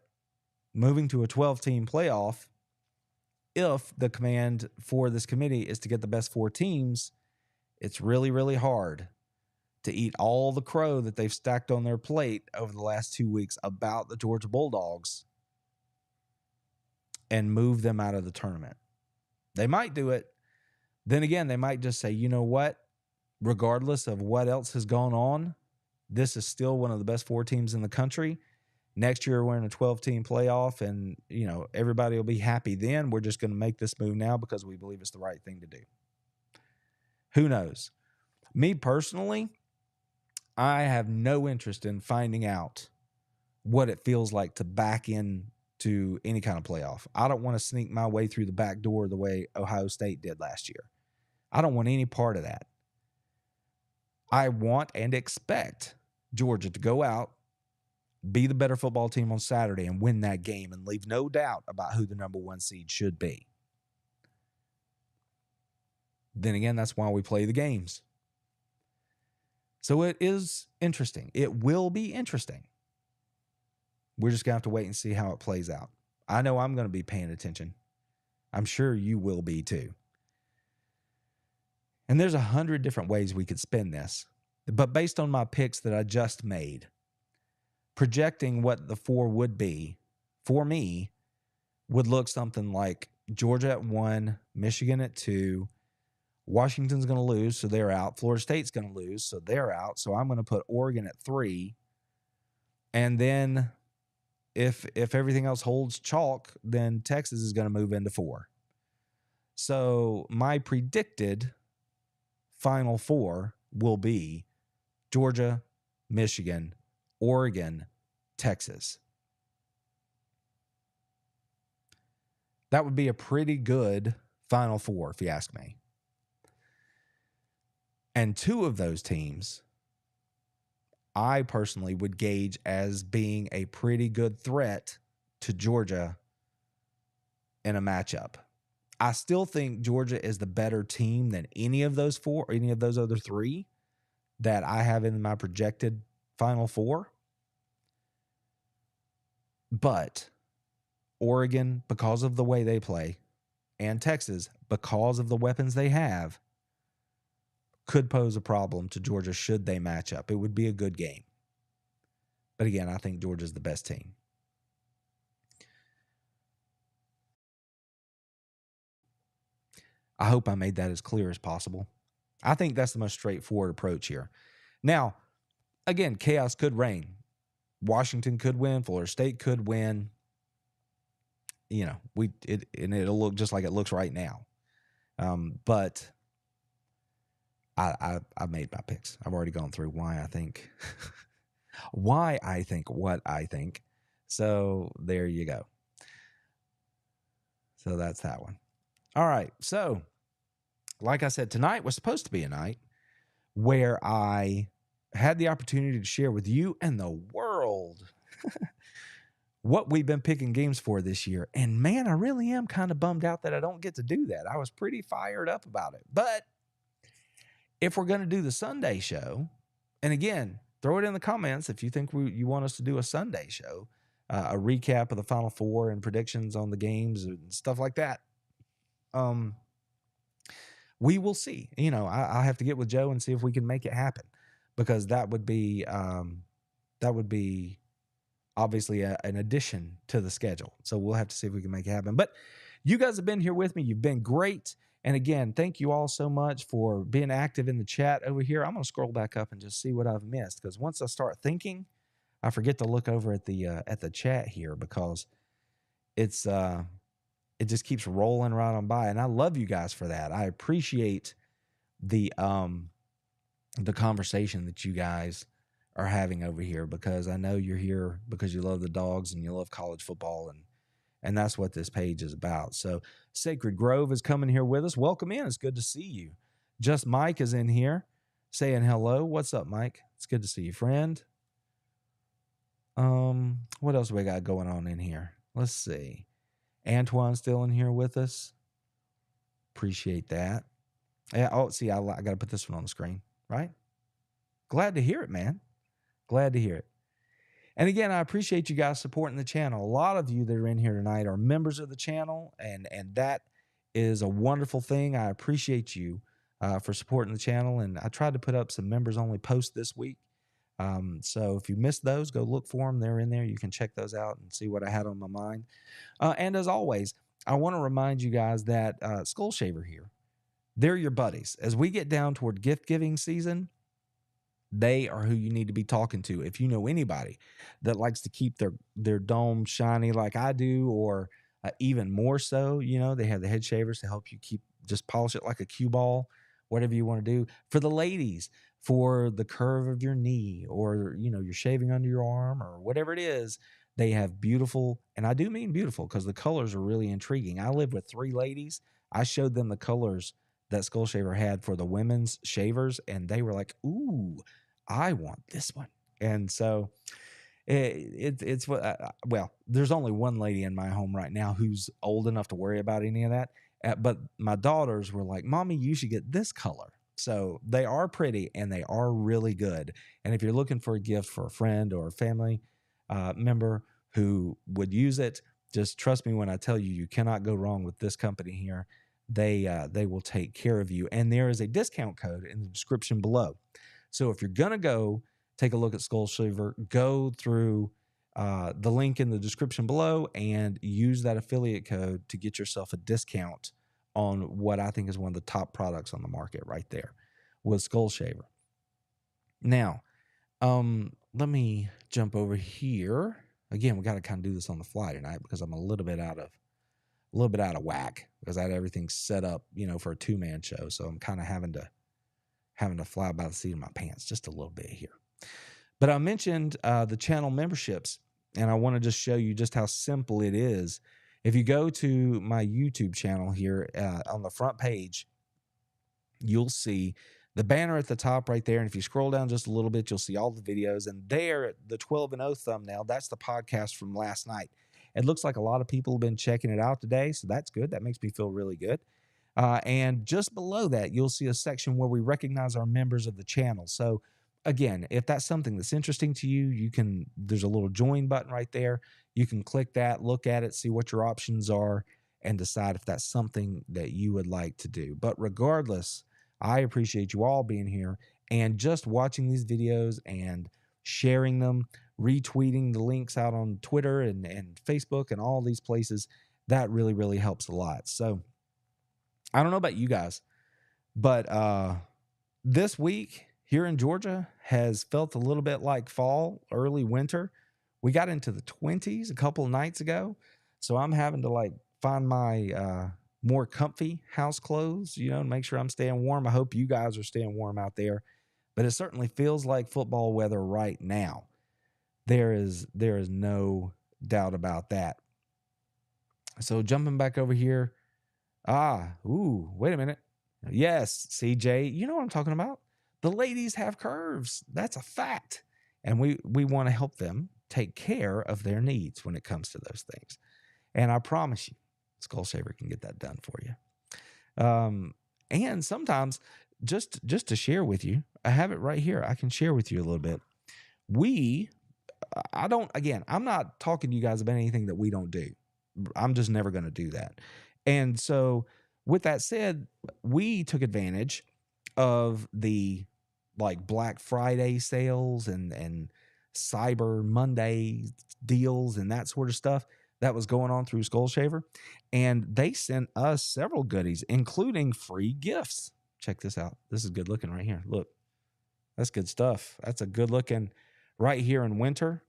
moving to a 12-team playoff, if the command for this committee is to get the best 4 teams, it's really, really hard to eat all the crow that they've stacked on their plate over the last 2 weeks about the Georgia Bulldogs and move them out of the tournament. They might do it. Then again, they might just say, you know what? Regardless of what else has gone on, this is still one of the best 4 teams in the country. Next year, we're in a 12-team playoff, and, everybody will be happy then. We're just going to make this move now because we believe it's the right thing to do. Who knows? Me personally, I have no interest in finding out what it feels like to back into any kind of playoff. I don't want to sneak my way through the back door the way Ohio State did last year. I don't want any part of that. I want and expect Georgia to go out, be the better football team on Saturday, and win that game and leave no doubt about who the number 1 seed should be. Then again, that's why we play the games. So it is interesting. It will be interesting. We're just going to have to wait and see how it plays out. I know I'm going to be paying attention. I'm sure you will be too. And there's 100 different ways we could spin this. But based on my picks that I just made, projecting what the 4 would be, for me, would look something like Georgia at 1, Michigan at 2, Washington's going to lose, so they're out. Florida State's going to lose, so they're out. So I'm going to put Oregon at 3. And then if everything else holds chalk, then Texas is going to move into 4. So my predicted Final 4 will be Georgia, Michigan, Oregon, Texas. That would be a pretty good Final 4, if you ask me. And 2 of those teams, I personally would gauge as being a pretty good threat to Georgia in a matchup. I still think Georgia is the better team than any of those 4, or any of those other 3 that I have in my projected Final 4. But Oregon, because of the way they play, and Texas, because of the weapons they have, could pose a problem to Georgia should they match up. It would be a good game. But again, I think Georgia's the best team. I hope I made that as clear as possible. I think that's the most straightforward approach here. Now, again, chaos could reign. Washington could win. Florida State could win. It'll look just like it looks right now. But I made my picks. I've already gone through why I think what I think. So there you go. So that's that one. All right. So like I said, tonight was supposed to be a night where I had the opportunity to share with you and the world what we've been picking games for this year. And man, I really am kind of bummed out that I don't get to do that. I was pretty fired up about it. But if we're going to do the Sunday show, and again, throw it in the comments if you think you want us to do a Sunday show, a recap of the Final 4 and predictions on the games and stuff like that. We will see. I have to get with Joe and see if we can make it happen, because that would be obviously an addition to the schedule. So we'll have to see if we can make it happen. But you guys have been here with me. You've been great. And again, thank you all so much for being active in the chat over here. I'm going to scroll back up and just see what I've missed, because once I start thinking, I forget to look over at the chat here, because it just keeps rolling right on by. And I love you guys for that. I appreciate the conversation that you guys are having over here, because I know you're here because you love the dogs and you love college football, And that's what this page is about. So Sacred Grove is coming here with us. Welcome in. It's good to see you. Just Mike is in here saying hello. What's up, Mike? It's good to see you, friend. What else we got going on in here? Let's see. Antoine's still in here with us. Appreciate that. Yeah. Oh, see, I got to put this one on the screen, right? Glad to hear it, man. Glad to hear it. And again, I appreciate you guys supporting the channel. A lot of you that are in here tonight are members of the channel, and that is a wonderful thing. I appreciate you for supporting the channel, and I tried to put up some members-only posts this week. So if you missed those, go look for them. They're in there. You can check those out and see what I had on my mind. And as always, I want to remind you guys that Skull Shaver here, they're your buddies. As we get down toward gift-giving season, they are who you need to be talking to. If you know anybody that likes to keep their dome shiny like I do, or even more so, they have the head shavers to help you just polish it like a cue ball, whatever you want to do. For the ladies, for the curve of your knee, or, you're shaving under your arm or whatever it is, they have beautiful, and I do mean beautiful because the colors are really intriguing. I lived with 3 ladies. I showed them the colors that Skull Shaver had for the women's shavers, and they were like, ooh, I want this one. And so it's what, well, there's only one lady in my home right now who's old enough to worry about any of that. But my daughters were like, Mommy, you should get this color. So they are pretty and they are really good. And if you're looking for a gift for a friend or a family member who would use it, just trust me when I tell you, you cannot go wrong with this company here. They will take care of you. And there is a discount code in the description below. So if you're going to go take a look at Skull Shaver, go through the link in the description below and use that affiliate code to get yourself a discount on what I think is one of the top products on the market right there with Skull Shaver. Now, let me jump over here. Again, we got to kind of do this on the fly tonight because I'm a little bit out of whack because I had everything set up, for a 2-man show. So I'm kind of having to fly by the seat of my pants just a little bit here. But I mentioned the channel memberships, and I want to just show you just how simple it is. If you go to my YouTube channel here on the front page, you'll see the banner at the top right there. And if you scroll down just a little bit, you'll see all the videos. And there, the 12-0 thumbnail, that's the podcast from last night. It looks like a lot of people have been checking it out today, so that's good. That makes me feel really good. And just below that, you'll see a section where we recognize our members of the channel. So again, if that's something that's interesting to you, there's a little join button right there. You can click that, look at it, see what your options are, and decide if that's something that you would like to do. But regardless, I appreciate you all being here and just watching these videos and sharing them, retweeting the links out on Twitter and Facebook and all these places. That really, really helps a lot. So I don't know about you guys, but this week here in Georgia has felt a little bit like fall, early winter. We got into the 20s a couple of nights ago, so I'm having to find my more comfy house clothes, to make sure I'm staying warm. I hope you guys are staying warm out there, but it certainly feels like football weather right now. There is no doubt about that. So jumping back over here. Wait a minute. Yes, CJ, you know what I'm talking about. The ladies have curves. That's a fact. And we want to help them take care of their needs when it comes to those things. And I promise you, Skull Shaver can get that done for you. And sometimes just to share with you, I have it right here. I can share with you a little bit. I'm not talking to you guys about anything that we don't do. I'm just never going to do that. And so with that said, we took advantage of the Black Friday sales and Cyber Monday deals and that sort of stuff that was going on through Skull Shaver. And they sent us several goodies, including free gifts. Check this out. This is good looking right here. Look, that's good stuff. That's a good looking right here in winter.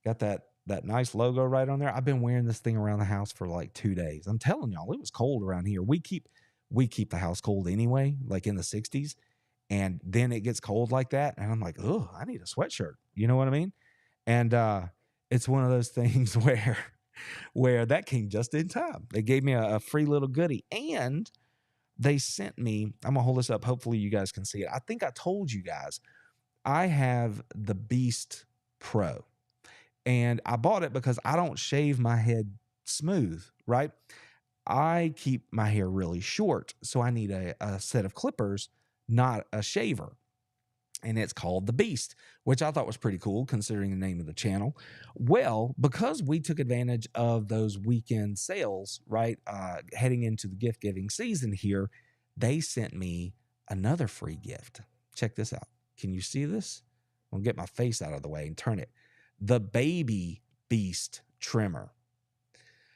Got that nice logo right on there. I've been wearing this thing around the house for 2 days. I'm telling y'all, it was cold around here. We keep the house cold anyway, in the 60s. And then it gets cold like that. And I'm like, oh, I need a sweatshirt. You know what I mean? And it's one of those things where where that came just in time. They gave me a free little goodie, and they sent me, I'm going to hold this up. Hopefully you guys can see it. I think I told you guys, I have the Beast Pro, and I bought it because I don't shave my head smooth, right? I keep my hair really short, so I need a set of clippers, not a shaver. And it's called the Beast, which I thought was pretty cool considering the name of the channel. Well, because we took advantage of those weekend sales, right, heading into the gift giving season here, they sent me another free gift. Check this out. Can you see this? I'll get my face out of the way and turn it. The Baby Beast trimmer.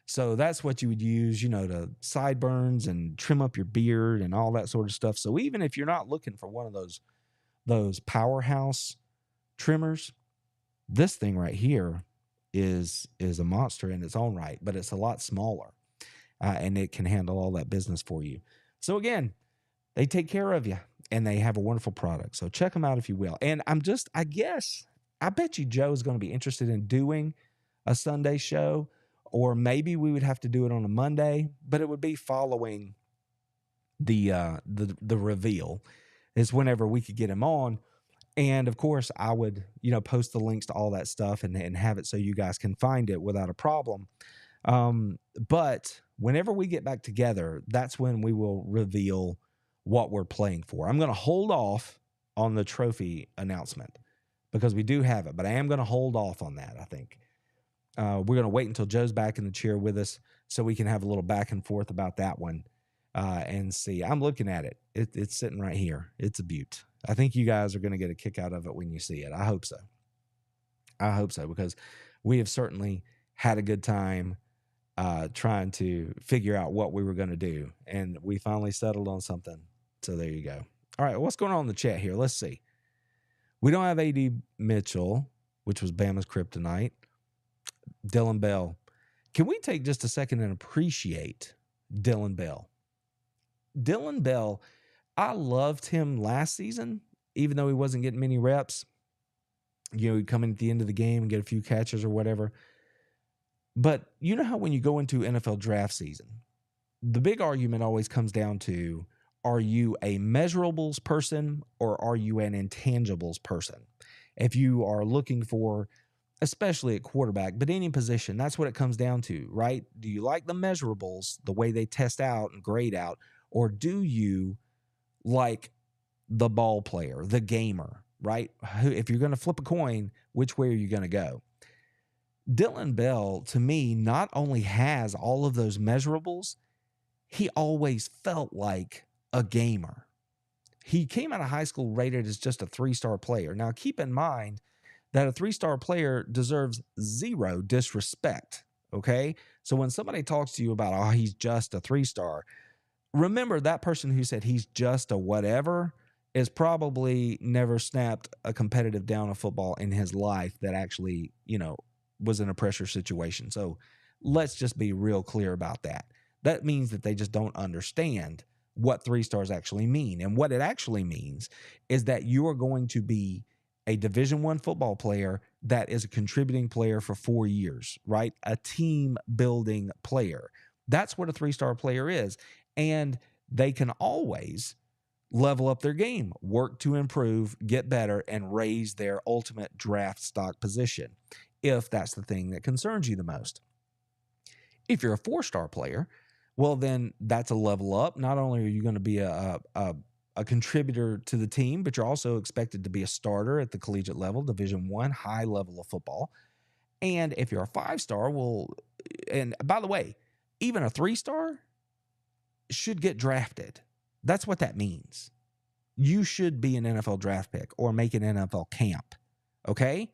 So that's what you would use, you know, to sideburns and trim up your beard and all that sort of stuff. So even if you're not looking for one of those powerhouse trimmers, this thing right here is a monster in its own right, but it's a lot smaller, and it can handle all that business for you. So again, they take care of you, and they have a wonderful product. So check them out if you will. And I bet you Joe's going to be interested in doing a Sunday show, or maybe we would have to do it on a Monday, but it would be following the reveal is whenever we could get him on. And of course I would, you know, post the links to all that stuff and have it so you guys can find it without a problem. But whenever we get back together, that's when we will reveal what we're playing for. I'm going to hold off on the trophy announcement because we do have it, but I am going to hold off on that. I think, we're going to wait until Joe's back in the chair with us so we can have a little back and forth about that one. And see, I'm looking at it. It's sitting right here. It's a beaut. I think you guys are going to get a kick out of it when you see it. I hope so. I hope so, because we have certainly had a good time trying to figure out what we were going to do. And we finally settled on something. So there you go. All right, what's going on in the chat here? Let's see. We don't have A.D. Mitchell, which was Bama's kryptonite. Dylan Bell. Can we take just a second and appreciate Dylan Bell? Dylan Bell, I loved him last season, even though he wasn't getting many reps. You know, he'd come in at the end of the game and get a few catches or whatever. But you know how when you go into NFL draft season, the big argument always comes down to, are you a measurables person or are you an intangibles person? If you are looking for, especially at quarterback, but any position, that's what it comes down to, right? Do you like the measurables, the way they test out and grade out, or do you like the ball player, the gamer, right? If you're going to flip a coin, which way are you going to go? Dylan Bell, to me, not only has all of those measurables, he always felt like a gamer. He came out of high school rated as just a 3-star player. Now, keep in mind that a 3-star player deserves zero disrespect, okay? So when somebody talks to you about, oh, he's just a 3-star, remember that person who said he's just a whatever is probably never snapped a competitive down of football in his life that actually, you know, was in a pressure situation. So let's just be real clear about that. That means that they just don't understand what 3 stars actually mean. And what it actually means is that you are going to be a Division I football player that is a contributing player for 4 years, right? A team building player. That's what a 3-star player is. And they can always level up their game, work to improve, get better, and raise their ultimate draft stock position, if that's the thing that concerns you the most. If you're a 4-star player, well, then that's a level up. Not only are you going to be a contributor to the team, but you're also expected to be a starter at the collegiate level, Division I, high level of football. And if you're a 5-star, well, and by the way, even a 3-star should get drafted. That's what that means. You should be an NFL draft pick or make an NFL camp. Okay?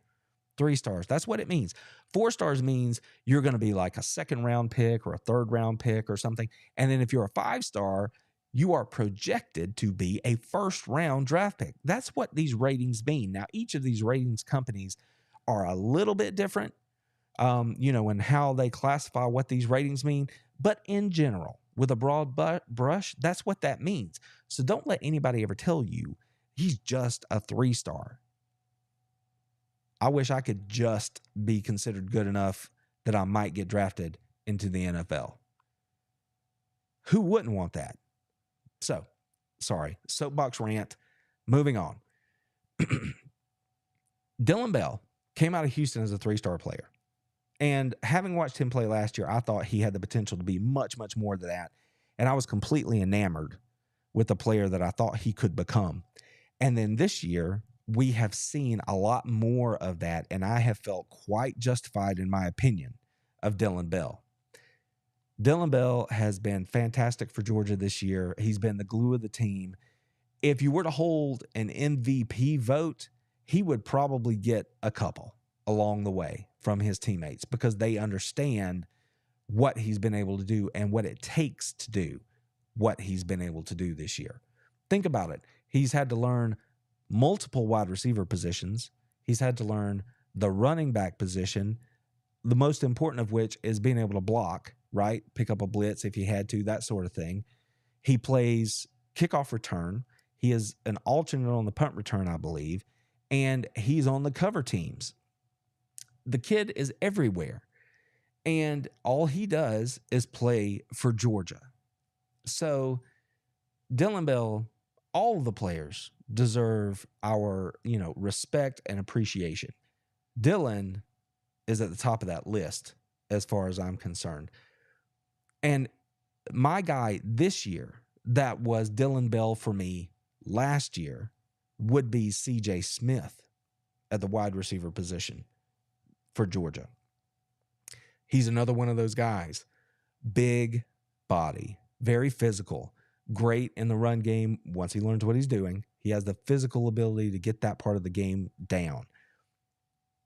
3 stars. That's what it means. 4 stars means you're going to be like a 2nd-round pick or a 3rd-round pick or something. And then if you're a 5-star, you are projected to be a 1st-round draft pick. That's what these ratings mean. Now, each of these ratings companies are a little bit different, you know, in how they classify what these ratings mean. But in general, with a broad brush, that's what that means. So don't let anybody ever tell you he's just a 3-star. I wish I could just be considered good enough that I might get drafted into the NFL. Who wouldn't want that? So, sorry, soapbox rant. Moving on. Dylan Bell came out of Houston as a 3-star player. And having watched him play last year, I thought he had the potential to be much, much more than that. And I was completely enamored with the player that I thought he could become. And then this year, we have seen a lot more of that, and I have felt quite justified in my opinion of Dylan Bell. Dylan Bell has been fantastic for Georgia this year. He's been the glue of the team. If you were to hold an MVP vote, he would probably get a couple along the way from his teammates because they understand what he's been able to do and what it takes to do what he's been able to do this year. Think about it. He's had to learn multiple wide receiver positions. He's had to learn the running back position, the most important of which is being able to block, right? Pick up a blitz if he had to, that sort of thing. He plays kickoff return. He is an alternate on the punt return, I believe, and he's on the cover teams. The kid is everywhere, and all he does is play for Georgia. So Dylan Bell, all of the players deserve our, respect and appreciation. Dylan is at the top of that list as far as I'm concerned. And my guy this year that was Dylan Bell for me last year would be CJ Smith at the wide receiver position for Georgia. He's another one of those guys. Big body, very physical, great in the run game. Once he learns what he's doing, he has the physical ability to get that part of the game down.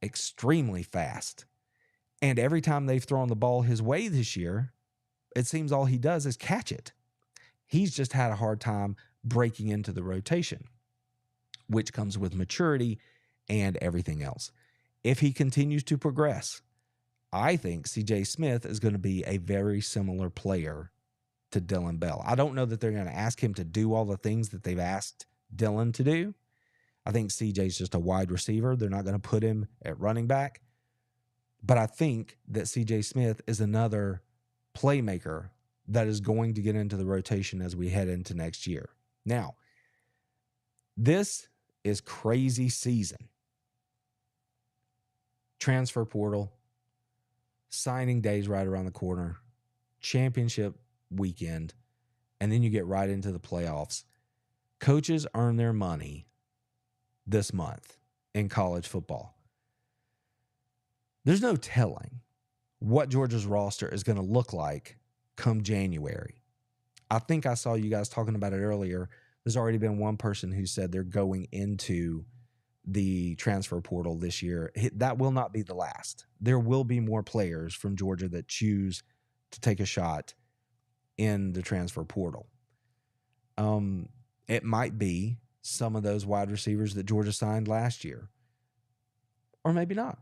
Extremely fast. And every time they've thrown the ball his way this year, it seems all he does is catch it. He's just had a hard time breaking into the rotation, which comes with maturity and everything else. If he continues to progress, I think CJ Smith is going to be a very similar player to Dylan Bell. I don't know that they're going to ask him to do all the things that they've asked Dylan to do. I think CJ's just a wide receiver. They're not going to put him at running back. But I think that CJ Smith is another playmaker that is going to get into the rotation as we head into next year. Now, this is crazy season. Transfer portal, signing days right around the corner, championship weekend, and then you get right into the playoffs. Coaches earn their money this month in college football. There's no telling what Georgia's roster is going to look like come January. I think I saw you guys talking about it earlier. There's already been one person who said they're going into the transfer portal this year. That will not be the last. There will be more players from Georgia that choose to take a shot in the transfer portal. It might be some of those wide receivers that Georgia signed last year, or maybe not.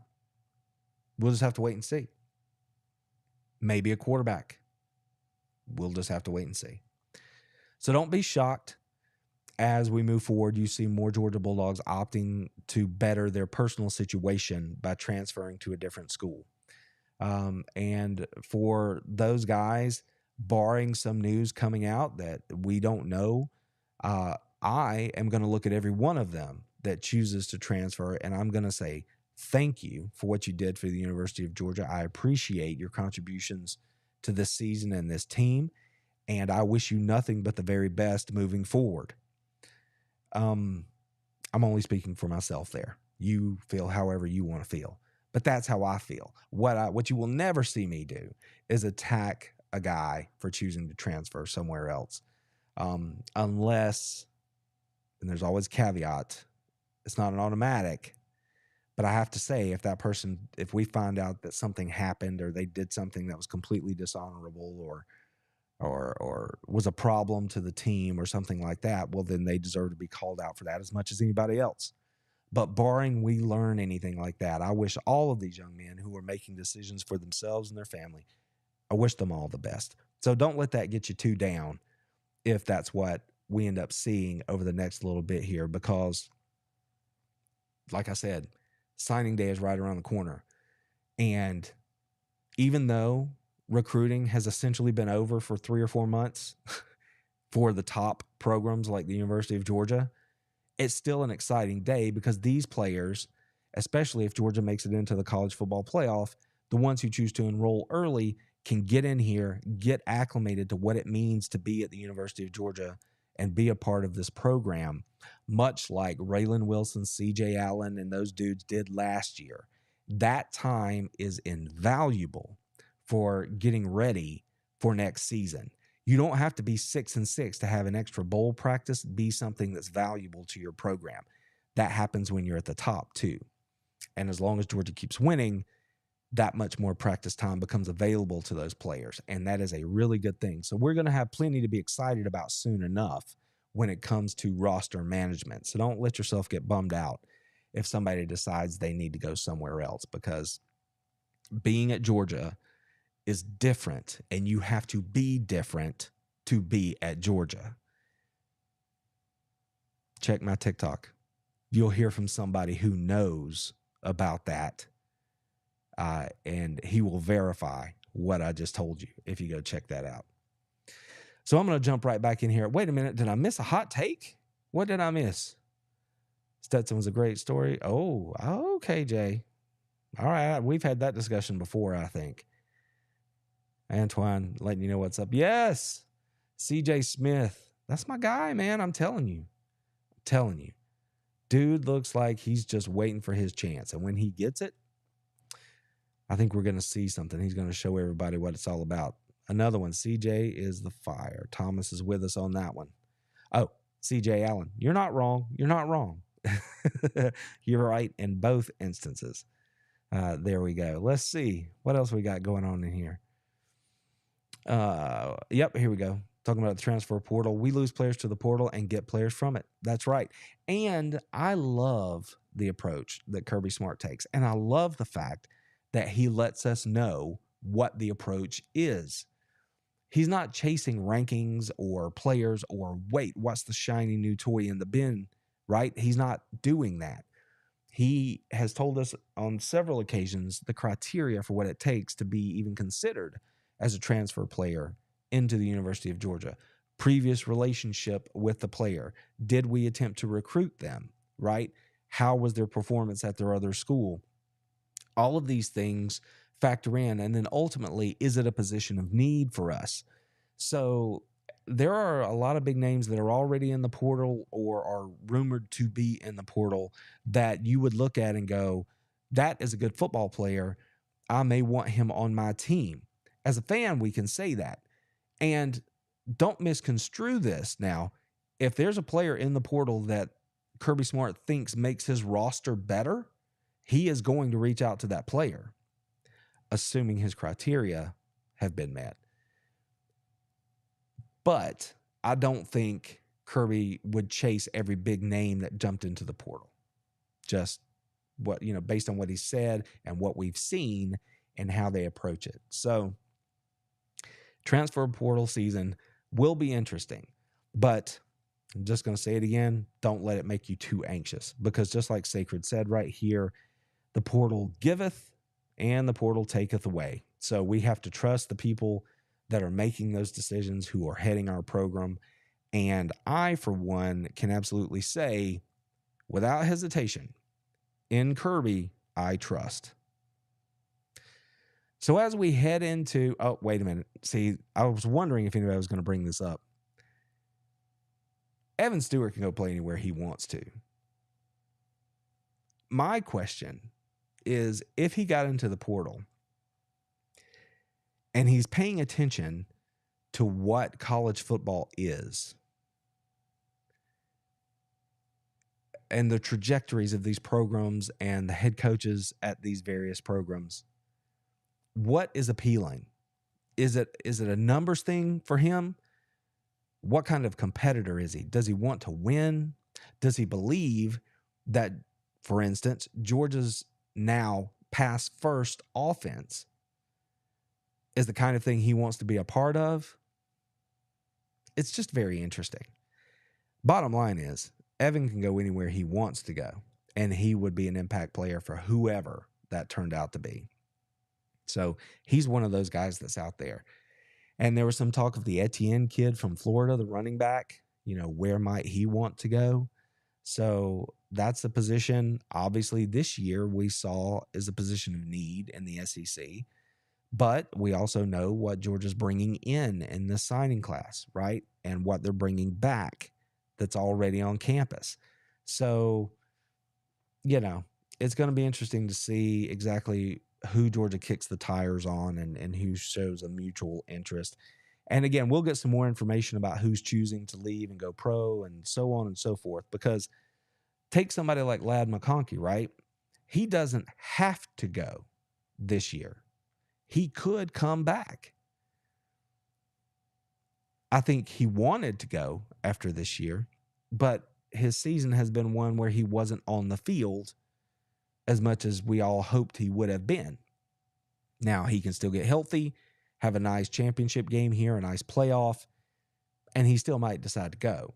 We'll just have to wait and see. Maybe a quarterback. We'll just have to wait and see. So don't be shocked as we move forward. You see more Georgia Bulldogs opting to better their personal situation by transferring to a different school. And for those guys, barring some news coming out that we don't know, I am going to look at every one of them that chooses to transfer, and I'm going to say thank you for what you did for the University of Georgia. I appreciate your contributions to this season and this team, and I wish you nothing but the very best moving forward. I'm only speaking for myself there. You feel however you want to feel, but that's how I feel. What you will never see me do is attack a guy for choosing to transfer somewhere else, unless, and there's always a caveat, it's not an automatic. But I have to say, if that person, if we find out that something happened or they did something that was completely dishonorable or was a problem to the team or something like that, well, then they deserve to be called out for that as much as anybody else. But barring we learn anything like that, I wish all of these young men who are making decisions for themselves and their family, I wish them all the best. So don't let that get you too down if that's what we end up seeing over the next little bit here, because, like I said, signing day is right around the corner. And even though recruiting has essentially been over for 3 or 4 months for the top programs like the University of Georgia, it's still an exciting day because these players, especially if Georgia makes it into the college football playoff, the ones who choose to enroll early can get in here, get acclimated to what it means to be at the University of Georgia and be a part of this program, much like Raylan Wilson, CJ Allen, and those dudes did last year. That time is invaluable for getting ready for next season. You don't have to be 6-6 to have an extra bowl practice be something that's valuable to your program. That happens when you're at the top too. And as long as Georgia keeps winning, that much more practice time becomes available to those players. And that is a really good thing. So we're going to have plenty to be excited about soon enough when it comes to roster management. So don't let yourself get bummed out if somebody decides they need to go somewhere else, because being at Georgia is different and you have to be different to be at Georgia. Check my TikTok. You'll hear from somebody who knows about that. And he will verify what I just told you if you go check that out. So I'm going to jump right back in here. Wait a minute. Did I miss a hot take? What did I miss? Stetson was a great story. Oh, okay, Jay. All right. We've had that discussion before, I think. Antoine letting you know what's up. Yes. CJ Smith. That's my guy, man. I'm telling you. Dude looks like he's just waiting for his chance. And when he gets it, I think we're going to see something. He's going to show everybody what it's all about. Another one, CJ is the fire. Thomas is with us on that one. Oh, CJ Allen, you're not wrong. You're not wrong. You're right in both instances. There we go. Let's see. What else we got going on in here? Yep, here we go. Talking about the transfer portal. We lose players to the portal and get players from it. That's right. And I love the approach that Kirby Smart takes. And I love the fact that he lets us know what the approach is. He's not chasing rankings or players or wait, what's the shiny new toy in the bin, right? He's not doing that. He has told us on several occasions the criteria for what it takes to be even considered as a transfer player into the University of Georgia. Previous relationship with the player. Did we attempt to recruit them, right? How was their performance at their other school? All of these things factor in. And then ultimately, is it a position of need for us? So there are a lot of big names that are already in the portal or are rumored to be in the portal that you would look at and go, that is a good football player. I may want him on my team. As a fan, we can say that. And don't misconstrue this. Now, if there's a player in the portal that Kirby Smart thinks makes his roster better, he is going to reach out to that player, assuming his criteria have been met. But I don't think Kirby would chase every big name that jumped into the portal. Just what, based on what he said and what we've seen and how they approach it. So transfer portal season will be interesting, but I'm just going to say it again. Don't let it make you too anxious, because just like Sacred said right here, the portal giveth and the portal taketh away. So we have to trust the people that are making those decisions, who are heading our program. And I, for one, can absolutely say without hesitation, in Kirby, I trust. So as we head into, oh, wait a minute. See, I was wondering if anybody was going to bring this up. Evan Stewart can go play anywhere he wants to. My question is, if he got into the portal and he's paying attention to what college football is and the trajectories of these programs and the head coaches at these various programs, what is appealing? Is it a numbers thing for him? What kind of competitor is he? Does he want to win? Does he believe that, for instance, Georgia's now pass first offense is the kind of thing he wants to be a part of? It's just very interesting. Bottom line is, Evan can go anywhere he wants to go, and he would be an impact player for whoever that turned out to be. So he's one of those guys that's out there. And there was some talk of the Etienne kid from Florida, the running back. Where might he want to go? So that's a position, obviously, this year we saw is a position of need in the SEC. But we also know what Georgia's bringing in the signing class, right? And what they're bringing back that's already on campus. So, it's going to be interesting to see exactly who Georgia kicks the tires on and who shows a mutual interest. And again, we'll get some more information about who's choosing to leave and go pro and so on and so forth. Because take somebody like Ladd McConkey, right? He doesn't have to go this year. He could come back. I think he wanted to go after this year, but his season has been one where he wasn't on the field as much as we all hoped he would have been. Now he can still get healthy, have a nice championship game here, a nice playoff, and he still might decide to go.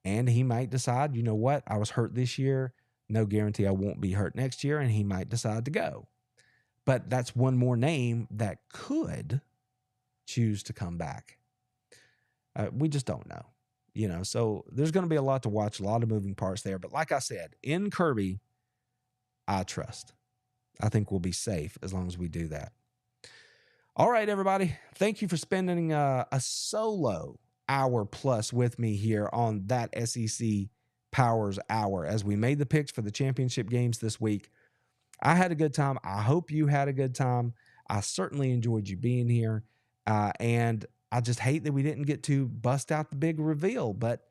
And he might decide, you know what, I was hurt this year, no guarantee I won't be hurt next year, and he might decide to go. But that's one more name that could choose to come back. We just don't know, so there's going to be a lot to watch, a lot of moving parts there. But like I said, in Kirby, I trust. I think we'll be safe as long as we do that. All right, everybody. Thank you for spending a solo hour plus with me here on that SEC Powers Hour as we made the picks for the championship games this week. I had a good time. I hope you had a good time. I certainly enjoyed you being here. And I just hate that we didn't get to bust out the big reveal, but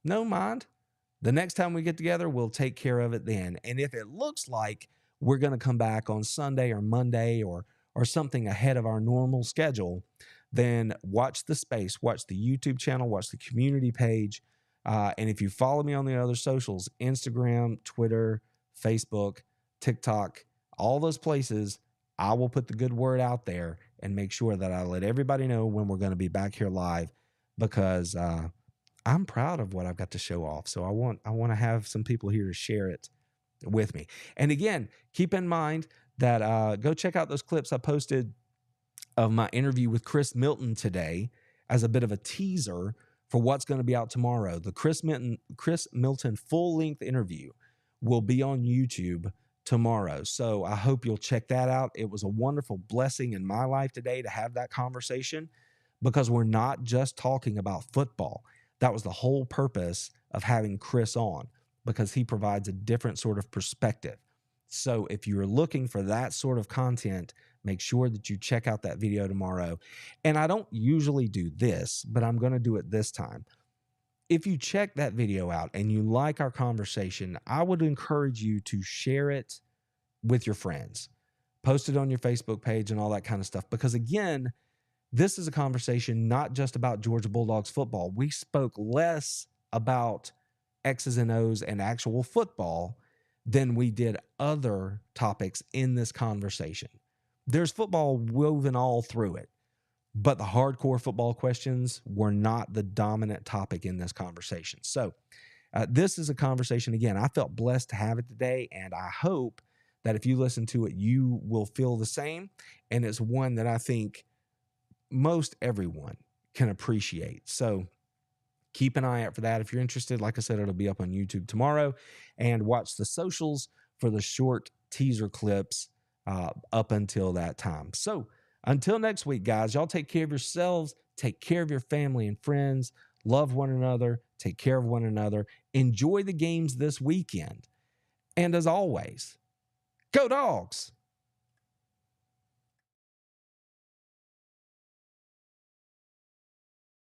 no mind. The next time we get together, we'll take care of it then. And if it looks like we're going to come back on Sunday or Monday or something ahead of our normal schedule, then watch the space, watch the YouTube channel, watch the community page. And if you follow me on the other socials, Instagram, Twitter, Facebook, TikTok, all those places, I will put the good word out there and make sure that I let everybody know when we're going to be back here live, because I'm proud of what I've got to show off. So I want to have some people here to share it with me. And again, keep in mind that go check out those clips I posted of my interview with Chris Milton today as a bit of a teaser for what's going to be out tomorrow. The Chris Milton full-length interview will be on YouTube tomorrow. So I hope you'll check that out. It was a wonderful blessing in my life today to have that conversation, because we're not just talking about football. That was the whole purpose of having Chris on, because he provides a different sort of perspective. So if you're looking for that sort of content, make sure that you check out that video tomorrow. And I don't usually do this, but I'm going to do it this time. If you check that video out and you like our conversation, I would encourage you to share it with your friends. Post it on your Facebook page and all that kind of stuff. Because again, this is a conversation not just about Georgia Bulldogs football. We spoke less about X's and O's and actual football than we did other topics in this conversation. There's football woven all through it, but the hardcore football questions were not the dominant topic in this conversation. So this is a conversation, again, I felt blessed to have it today, and I hope that if you listen to it, you will feel the same. And it's one that I think most everyone can appreciate. So keep an eye out for that. If you're interested, like I said, it'll be up on YouTube tomorrow, and watch the socials for the short teaser clips up until that time. So until next week, guys, y'all take care of yourselves, take care of your family and friends, love one another, take care of one another, enjoy the games this weekend. And as always, go Dogs!